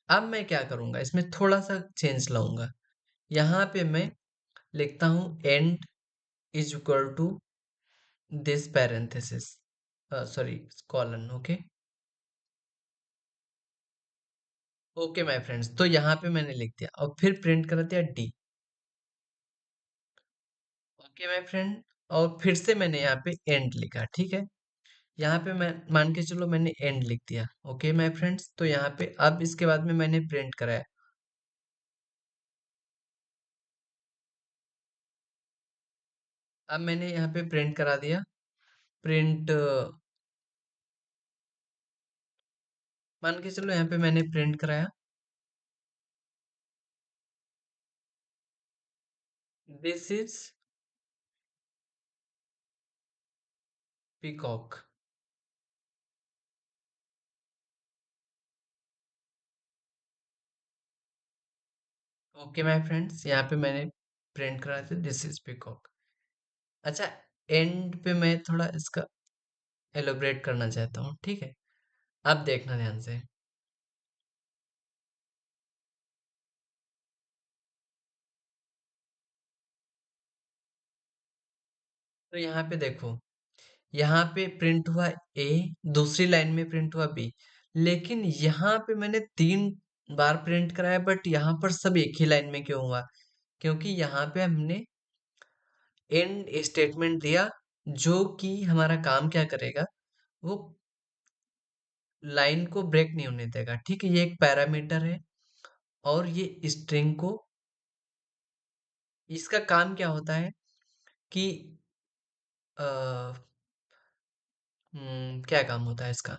अब मैं क्या करूंगा, इसमें थोड़ा सा चेंज लाऊंगा। यहाँ पे मैं लिखता हूँ end is equal to this parenthesis, sorry, colon, okay. Okay my friends, तो यहाँ पे मैंने लिख दिया और फिर प्रिंट कर दिया डी, ओके माय फ्रेंड। और फिर से मैंने यहाँ पे एंड लिखा, ठीक है। यहाँ पे मैं मान के चलो मैंने एंड लिख दिया, ओके माय फ्रेंड्स। तो यहाँ पे अब इसके बाद में मैंने प्रिंट कराया। अब मैंने यहाँ पे प्रिंट करा दिया, प्रिंट, मान के चलो यहाँ पे मैंने प्रिंट कराया, this is peacock, okay my friends. यहाँ पे मैंने प्रिंट करा थे दिस इज पीकॉक। अच्छा, एंड पे मैं थोड़ा इसका एलोबरेट करना चाहता हूँ, ठीक है? आप देखना ध्यान से। तो यहाँ पे देखो, यहाँ पे प्रिंट हुआ ए, दूसरी लाइन में प्रिंट हुआ बी, लेकिन यहाँ पे मैंने 3 बार प्रिंट कराया, बट यहाँ पर सब एक ही लाइन में क्यों हुआ? क्योंकि यहाँ पे हमने एंड स्टेटमेंट दिया, जो कि हमारा काम क्या करेगा, वो लाइन को ब्रेक नहीं होने देगा, ठीक है? ये एक पैरामीटर है, और ये स्ट्रिंग को, इसका काम क्या होता है कि आ, क्या काम होता है इसका?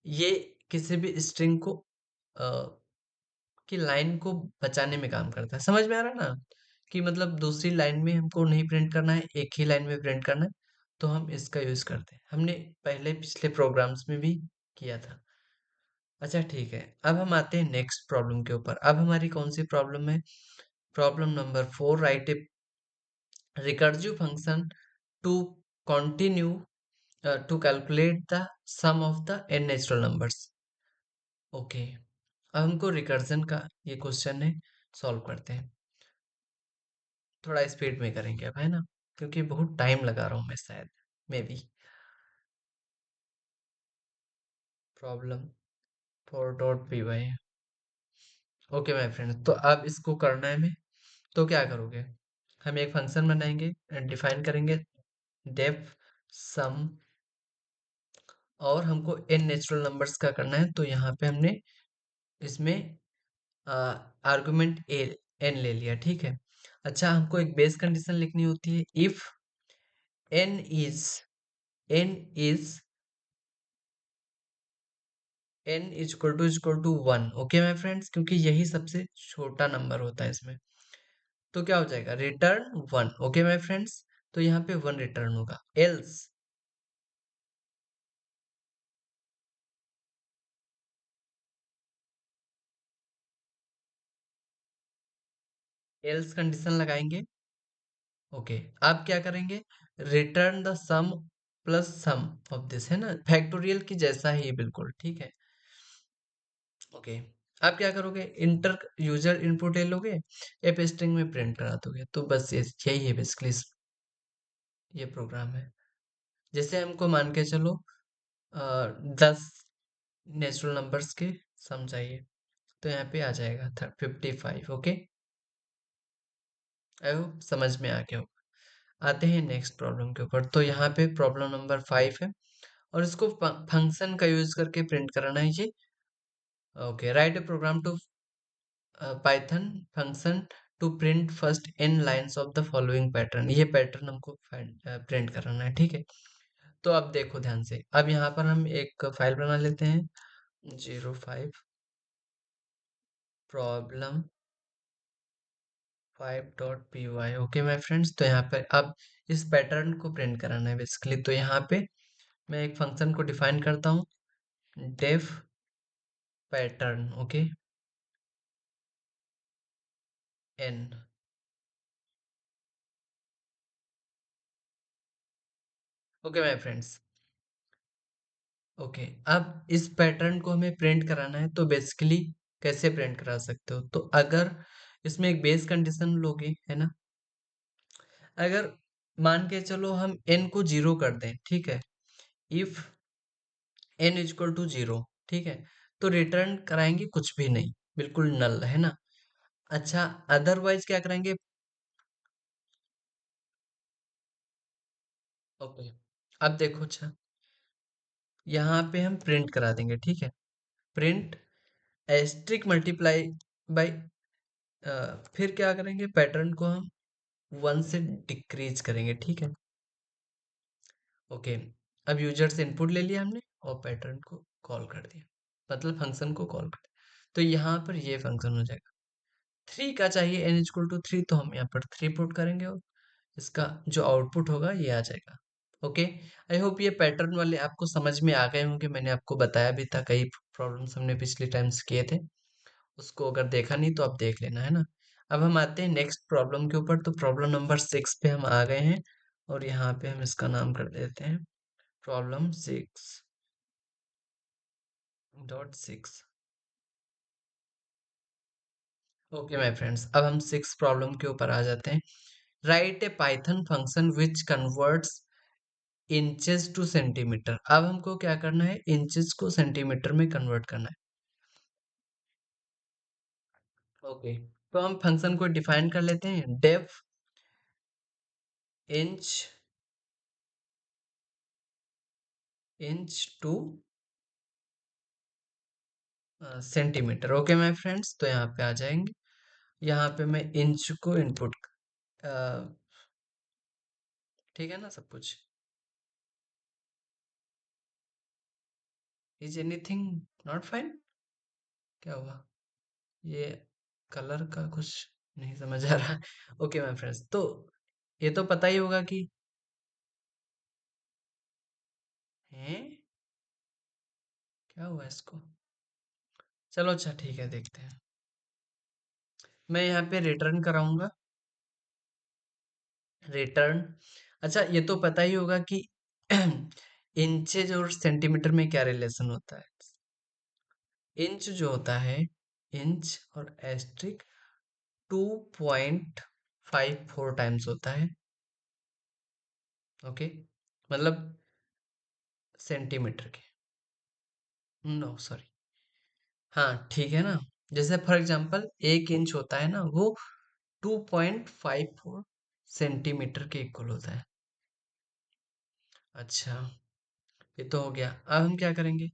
ये किसी भी स्ट्रिंग को की लाइन को बचाने में काम करता है। समझ में आ रहा है ना? कि मतलब दूसरी लाइन में हमको नहीं प्रिंट करना है, एक ही लाइन में प्रिंट करना है, तो हम इसका यूज करते हैं। हमने पहले पिछले प्रोग्राम्स में भी किया था। अच्छा ठीक है, अब हम आते हैं नेक्स्ट प्रॉब्लम के ऊपर। अब हमारी कौन सी प्रॉब्लम है? Problem number 4, right A recursive function to continue to calculate the sum of the n natural numbers। Okay, अब हमको रिकर्जन का ये क्वेश्चन है, सॉल्व करते हैं। थोड़ा स्पीड में करेंगे अब, है ना? क्योंकि बहुत टाइम लगा रहा हूँ मैं, शायद, may be. Problem 4.py। Okay my friend, तो अब इसको करना है हमें। तो क्या करोगे? हम एक फंक्शन बनाएंगे, डिफाइन करेंगे डेफ सम, और हमको एन नेचुरल नंबर्स का करना है। तो यहाँ पे हमने इसमें आर्गुमेंट ए एन ले लिया, ठीक है? अच्छा, हमको एक बेस कंडीशन लिखनी होती है, if n is n is n is equal to 1। Okay my friends, क्योंकि यही सबसे छोटा नंबर होता है इसमें। तो क्या हो जाएगा? रिटर्न 1। ओके माय फ्रेंड्स, तो यहाँ पे 1 रिटर्न होगा। एल्स, एल्स कंडीशन लगाएंगे। ओके, अब क्या करेंगे? Return the sum plus sum of this, है ना? फैक्टोरियल की जैसा ही बिल्कुल, ठीक है? ओके, आप क्या करोगे? इंटर यूजर इनपुट ले लोगे, एफ स्ट्रिंग में प्रिंट करा दोगे। तो बस ये यही है बेसिकली, ये प्रोग्राम है। जैसे हमको मान के चलो 10 नेचुरल नंबर्स के सम चाहिए, तो यहाँ पे आ जाएगा 55। ओके, आई होप समझ में आ गया हो। आते हैं नेक्स्ट प्रॉब्लम के ऊपर। तो यहाँ पे प्रॉब्लम नंबर 5 है, और इसको फंक्शन का यूज करके प्रिंट कराना है ये। Okay, write a program to Python function to print first n lines of the following pattern. ये पैटर्न हमको प्रिंट कराना है, ठीक है? तो अब देखो ध्यान से, अब यहाँ पर हम एक फाइल बना लेते हैं, 05 problem 5.py। Okay my friends, तो यहाँ पे अब इस पैटर्न को प्रिंट कराना है बेसिकली। तो यहाँ पे मैं एक फंक्शन को डिफाइन करता हूँ, def pattern. Okay, n। Okay my friends, okay, अब इस पैटर्न को हमें प्रिंट कराना है। तो बेसिकली कैसे प्रिंट करा सकते हो? तो अगर इसमें एक बेस कंडीशन लोगे, है ना? अगर मान के चलो हम n को 0 कर दें, ठीक है? इफ n इक्वल टू 0, ठीक है? तो रिटर्न कराएंगे कुछ भी नहीं, बिल्कुल नल, है ना? अच्छा, अदरवाइज क्या कराएंगे? ओके, अब देखो, अच्छा, यहाँ पे हम प्रिंट करा देंगे, ठीक है? प्रिंट एस्ट्रिक मल्टीप्लाई बाई, फिर क्या करेंगे? पैटर्न को हम 1 से डिक्रीज करेंगे, ठीक है? ओके, अब यूजर से इनपुट ले लिया हमने, और पैटर्न को कॉल कर दिया, मतलब फंक्शन को कॉल कर दिया। तो यहाँ पर ये फंक्शन हो जाएगा। 3 का चाहिए n इक्वल टू 3, तो हम यहाँ पर 3 पुट करेंगे, और इसका जो आउटपुट होगा ये आ जाएगा। ओके, आई होप ये पैटर्न वाले आपको समझ में आ गए होंगे। मैंने आपको बताया भी था, कई प्रॉब्लम्स हमने पिछले टाइम्स किए थे। उसको अगर देखा नहीं तो आप देख लेना, है ना? अब हम आते हैं नेक्स्ट प्रॉब्लम के ऊपर। तो प्रॉब्लम नंबर 6 पे हम आ गए हैं और यहाँ पे हम इसका नाम कर देते हैं प्रॉब्लम 6.6। ओके माय फ्रेंड्स, अब हम 6 प्रॉब्लम के ऊपर आ जाते हैं। Write a Python function which converts inches two centimetre. अब हमको क्या करना है, इंचेस को सेंटीमीटर में कन्वर्ट करना है। ओके, तो हम फंक्शन को डिफाइन कर लेते हैं। Def inch inch to centimetre. Okay my friends, तो यहाँ पे आ जाएंगे। यहाँ पे मैं इंच को इनपुट, ठीक है ना सब कुछ। Is anything not fine? क्या हुआ? ये कलर का कुछ नहीं समझ आ रहा। ओके माय फ्रेंड्स, तो ये तो पता ही होगा कि है क्या हुआ इसको। चलो अच्छा ठीक है, देखते हैं। मैं यहाँ पे रिटर्न कराऊंगा, रिटर्न। अच्छा, ये तो पता ही होगा कि इंचेज और सेंटीमीटर में क्या रिलेशन होता है। इंच जो होता है, इंच और एस्ट्रिक 2.54 टाइम्स होता है। ओके, मतलब सेंटीमीटर के, नो सॉरी, हाँ ठीक है ना। जैसे फॉर एग्जांपल 1 इंच होता है ना, वो 2.54 सेंटीमीटर के इक्वल होता है। अच्छा, ये तो हो गया। अब हम क्या करेंगे,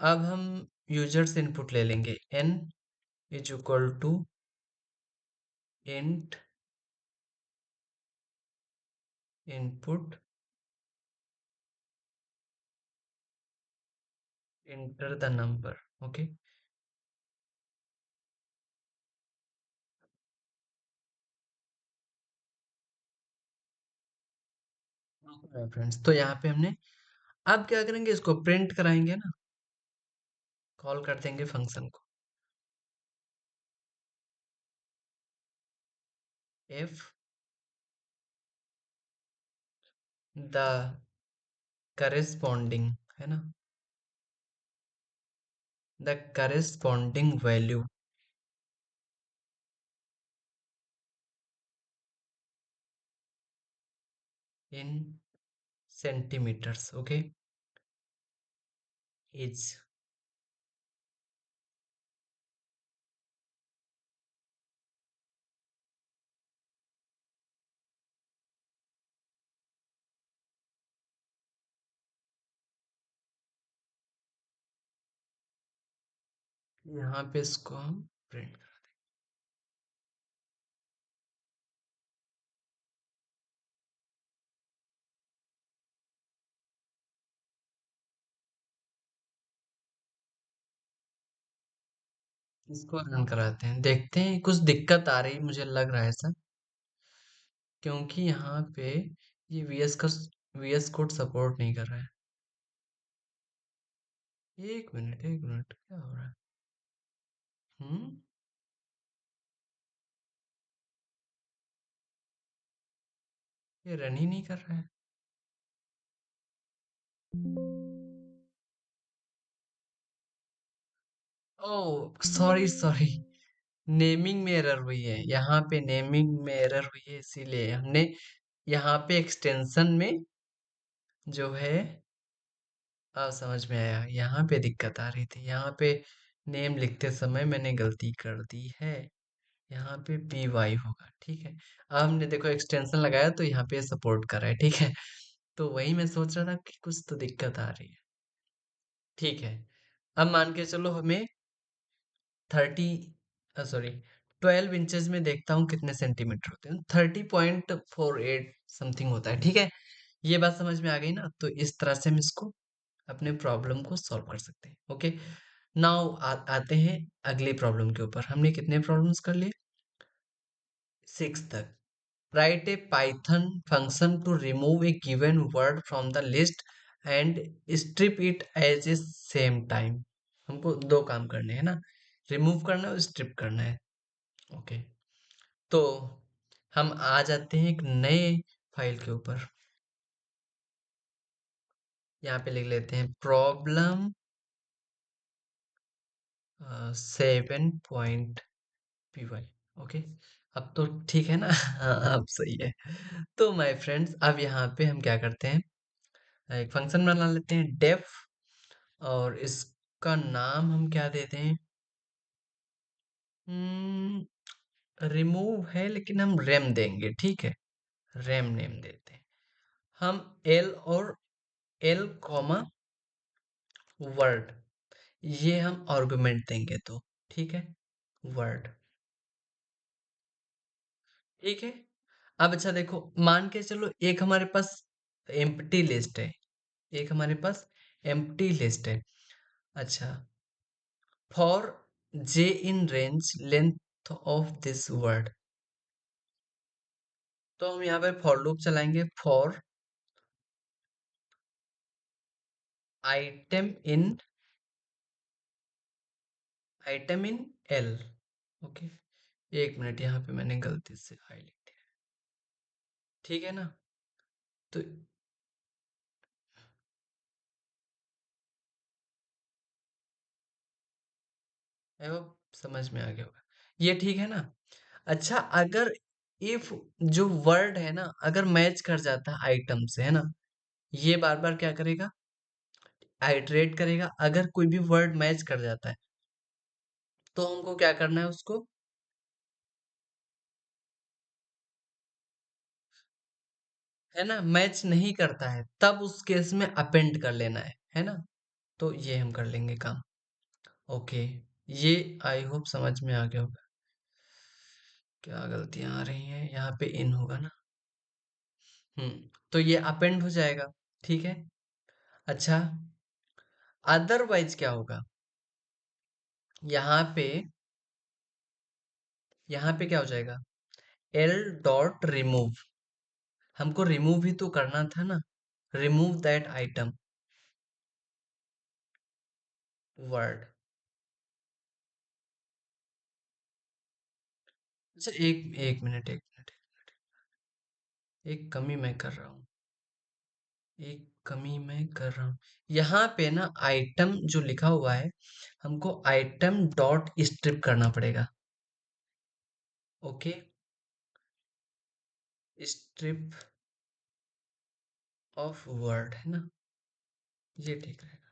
अब हम यूजर से इनपुट ले लेंगे। n is equal to int input enter the number. Okay, friends, तो यहाँ पे हमने, अब क्या करेंगे, इसको प्रिंट कराएंगे ना, कॉल कर देंगे फंक्शन को। इफ द करेस्पॉन्डिंग, है ना, the corresponding value in centimetres, okay, is, यहाँ पे इसको हम प्रिंट, इसको रन कराते हैं, देखते हैं। कुछ दिक्कत आ रही मुझे लग रहा है ऐसा, क्योंकि यहाँ पे ये वीएस कोड सपोर्ट नहीं कर रहा है। एक मिनट एक मिनट, क्या हो रहा है? हम्म, ये रन ही नहीं कर रहा है। ओह सॉरी सॉरी, नेमिंग में एरर हुई है। यहाँ पे नेमिंग में एरर हुई है, इसीलिए हमने यहाँ पे एक्सटेंशन में जो है, अब समझ में आया, यहाँ पे दिक्कत आ रही थी। यहाँ पे नेम लिखते समय मैंने गलती कर दी है, यहाँ पे पी वाई होगा, ठीक है। अब हमने देखो एक्सटेंशन लगाया तो यहाँ पे सपोर्ट कर रहा है, ठीक है। तो वही मैं सोच रहा था कि कुछ तो दिक्कत आ रही है। ठीक है, अब मान के चलो हमें 30, सॉरी 12 इंचेस में देखता हूँ कितने सेंटीमीटर होते हैं। 30.48 समथिंग होता है, ठीक है। ये बात समझ में आ गई ना, तो इस तरह से हम इसको अपने प्रॉब्लम को सॉल्व कर सकते हैं। ओके, नाउ आते हैं अगले प्रॉब्लम के ऊपर। हमने कितने प्रॉब्लम्स कर लिए, 6 तक। Write a Python function to remove a given word from the list and strip it as a same time. हमको दो काम करने हैं ना, रिमूव करना है और स्ट्रिप करना है। ओके, तो हम आ जाते हैं एक नए फाइल के ऊपर। यहाँ पे लिख लेते हैं प्रॉब्लम 7.py। ओके, अब तो ठीक है ना? हाँ, अब सही है। तो माय फ्रेंड्स, अब यहाँ पे हम क्या करते हैं, एक फंक्शन बना लेते हैं डेफ, और इसका नाम हम क्या देते हैं, रिमूव है लेकिन हम रेम देंगे, ठीक है, रेम नेम देते हैं हम। एल और एल कॉमा वर्ड, ये हम आर्गुमेंट देंगे तो, ठीक है, वर्ड, ठीक है। अब अच्छा देखो, मान के चलो एक हमारे पास एम्प्टी लिस्ट है, एक हमारे पास एम्प्टी लिस्ट है। अच्छा, for J in range length of this word, तो हम यहाँ पे फॉर लूप चलाएंगे, for item in, item in L. Okay, एक मिनट, यहाँ पे मैंने गलती से आई लिख दिया, ठीक है ना? तो वो समझ में आ गया होगा, ये ठीक है ना? अच्छा, अगर इफ जो वर्ड है ना, अगर मैच कर जाता है आइटम से, है ना, ये बार बार क्या करेगा, आइटरेट करेगा। अगर कोई भी वर्ड मैच कर जाता है तो हमको क्या करना है उसको, है ना, मैच नहीं करता है तब उस केस में अपेंड कर लेना है ना? तो ये हम कर लेंगे काम। ओके, ये आई होप समझ में आ गया होगा। क्या गलतियां आ रही हैं, यहाँ पे इन होगा ना? तो ये अपेंड हो जाएगा, ठीक है। अच्छा, अदरवाइज क्या होगा, यहाँ पे, यहाँ पे क्या हो जाएगा, एल डॉट रिमूव, हमको रिमूव भी तो करना था ना, रिमूव दैट आइटम वर्ड। अच्छा, एक एक मिनट, एक मिनट, एक कमी मैं कर रहा हूँ, एक कमी मैं कर रहा हूँ। यहाँ पे ना आइटम जो लिखा हुआ है, हमको आइटम डॉट स्ट्रिप करना पड़ेगा। ओके, स्ट्रिप ऑफ वर्ड, है ना, ये ठीक रहेगा।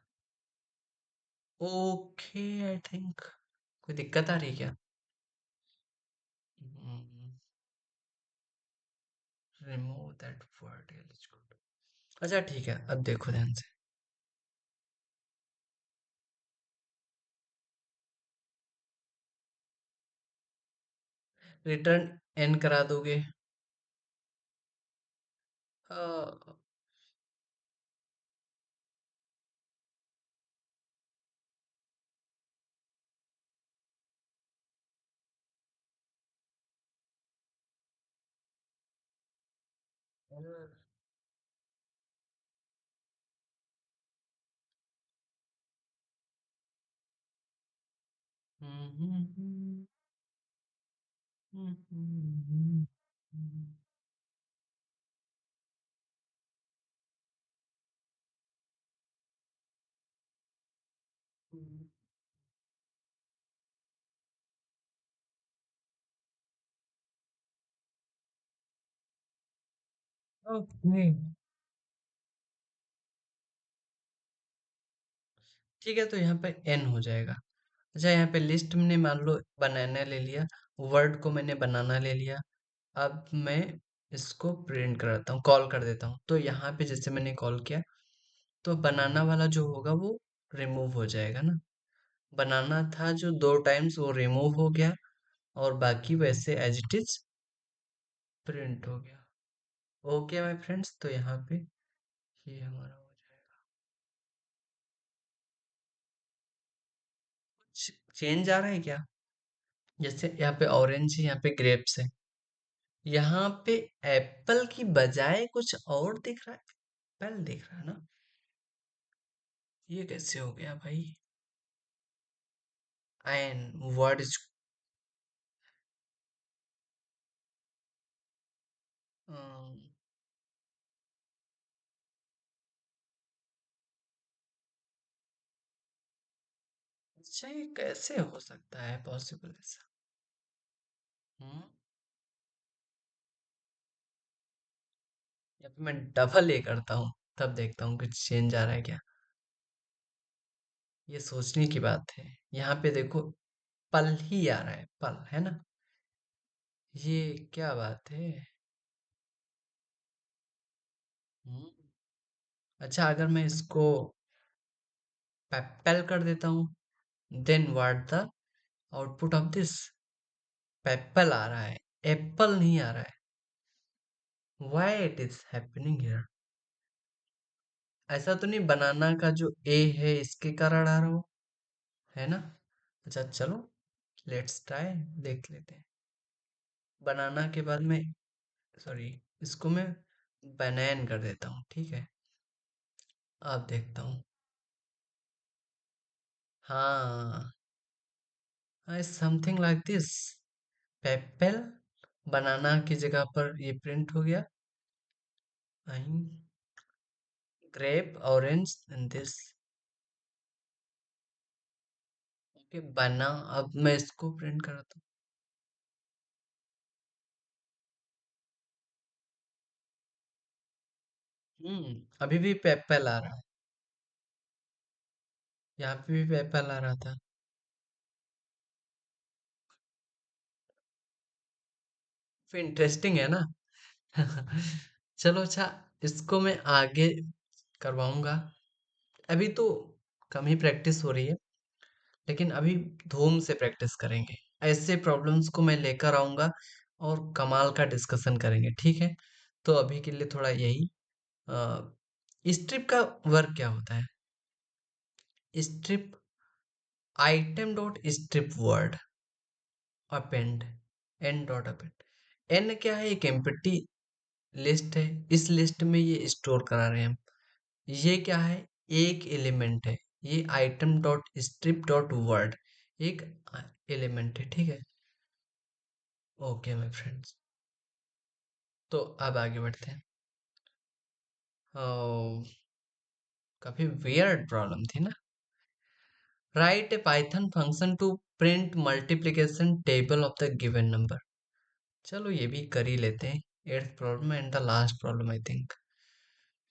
ओके, आई थिंक कोई दिक्कत आ रही है क्या? रिमूव दैट वर्ड, अच्छा ठीक है, अब देखो ध्यान से, रिटर्न एन करा दोगे? हाँ। ओके, ठीक है, तो यहाँ पे एन हो जाएगा। अच्छा, यहाँ पे लिस्ट मैंने मान लो बनाना ले लिया, वर्ड को मैंने बनाना ले लिया। अब मैं इसको प्रिंट करता हूँ, कॉल कर देता हूँ, तो यहाँ पे जैसे मैंने कॉल किया, तो बनाना वाला जो होगा वो रिमूव हो जाएगा ना, बनाना था जो दो टाइम्स वो रिमूव हो गया, और बाकी वैसे एज इट इज प्रिंट हो गया। ओके माय फ्रेंड्स, तो यहाँ पे ये हमारा हो जाएगा। कुछ चेंज आ रहा है क्या? जैसे यहाँ पे ऑरेंज है, यहाँ पे ग्रेप्स है, यहाँ पे एप्पल की बजाय कुछ और दिख रहा है, एप्पल दिख रहा है ना, ये कैसे हो गया भाई? एन वर्ड इज, अम, अच्छा ये कैसे हो सकता है पॉसिबल ऐसा? हम्म या फिर मैं डबल ए करता हूँ, तब देखता हूँ कुछ चेंज आ रहा है क्या। ये सोचने की बात है। यहाँ पे देखो, पल ही आ रहा है, पल है ना। ये क्या बात है। हम्म अच्छा, अगर मैं इसको पेपल कर देता हूँ, then what the output of this. पेपल आ रहा है, एप्पल नहीं आ रहा है। Why it is happening here. ऐसा तो नहीं बनाना का जो ए है इसके कारण आ रहा हो, है ना। अच्छा चलो, लेट्स ट्राई, देख लेते हैं। बनाना के बाद में, सॉरी, इसको मैं बनैन कर देता हूँ, ठीक है। अब देखता हूँ। हाँ, समथिंग लाइक दिस। पेपल, बनाना की जगह पर ये प्रिंट हो गया। Grape, orange and this. Okay बना। अब मैं इसको प्रिंट करता हूँ। अभी भी पेपल आ रहा है। यहाँ पे भी पेपल आ रहा था। फिर इंटरेस्टिंग है ना। चलो अच्छा, इसको मैं आगे करवाऊंगा। अभी तो कम ही प्रैक्टिस हो रही है, लेकिन अभी धूम से प्रैक्टिस करेंगे। ऐसे प्रॉब्लम्स को मैं लेकर आऊंगा और कमाल का डिस्कशन करेंगे, ठीक है। तो अभी के लिए थोड़ा यही। स्ट्रिप का वर्क क्या होता है। Strip, item dot strip word append, n dot append. N क्या है, एक एम्प्टी लिस्ट है। इस लिस्ट में ये स्टोर करा रहे हैं हम। ये क्या है, एक एलिमेंट है। ये item dot strip dot word एक एलिमेंट है, ठीक है। ओके माय फ्रेंड्स, तो अब आगे बढ़ते हैं। ओ, काफी वियर्ड प्रॉब्लम थी ना। Write a Python function to print multiplication table of the given number. चलो ये भी कर ही लेते हैं। Eighth problem and the last problem I think.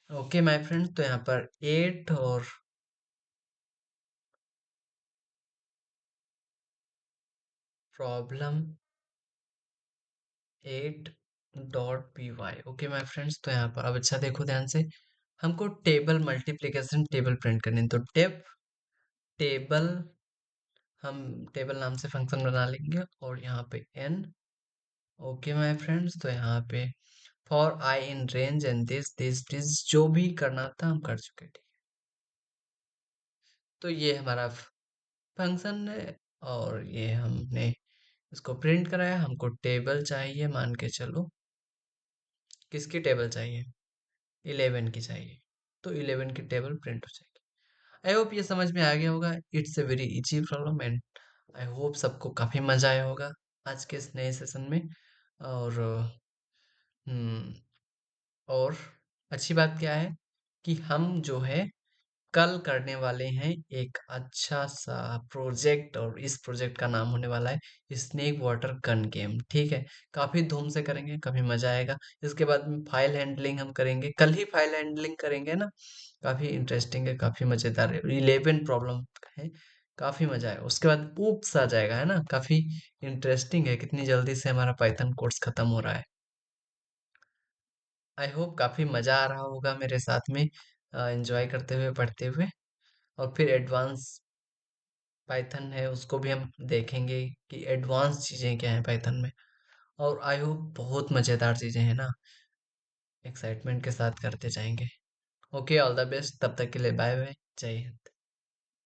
Okay my friends, तो यहाँ पर एट और problem eight dot P Y. Okay my friends, तो यहाँ पर अब अच्छा देखो ध्यान से। हमको टेबल मल्टीप्लिकेशन टेबल प्रिंट करनी है, तो टेप टेबल, हम टेबल नाम से फंक्शन बना लेंगे और यहाँ पे एन। ओके माय फ्रेंड्स, तो यहाँ पे for I in range and this this this, जो भी करना था हम कर चुके, ठीक। तो ये हमारा फंक्शन है और ये हमने इसको प्रिंट कराया। हमको टेबल चाहिए, मान के चलो। किसकी टेबल चाहिए, 11 की चाहिए। तो 11 की टेबल प्रिंट हो जाएगी। आई होप ये समझ में आ गया होगा। It's a very easy problem and I hope सबको काफी मजा आया होगा आज के इस नए सेशन में। और हम्म और अच्छी बात क्या है कि हम जो है कल करने वाले हैं एक अच्छा सा प्रोजेक्ट, और इस प्रोजेक्ट का नाम होने वाला है स्नेक वाटर गन गेम, ठीक है। काफी धूम से करेंगे, काफी मजा आएगा। इसके बाद में फाइल हैंडलिंग हम करेंगे, कल ही फाइल हैंडलिंग करेंगे ना। काफी इंटरेस्टिंग है, काफी मजेदार है। 11 प्रॉब्लम है, काफी मजा है। उसके बाद ऊप्स आ जाएगा, है ना। काफी इंटरेस्टिंग है कितनी जल्दी से हमारा पाइथन कोर्स खत्म हो रहा है। आई होप काफी मजा आ रहा होगा मेरे साथ में एंजॉय करते हुए पढ़ते हुए। और फिर एडवांस पाइथन है उसको भी हम देखेंगे कि एडवांस चीजें क्या हैं पाइथन में। और आई होप बहुत मजेदार चीजें हैं ना, एक्साइटमेंट के साथ करते जाएंगे। ओके, ऑल द बेस्ट, तब तक के लिए बाय बाय, जय हिंद।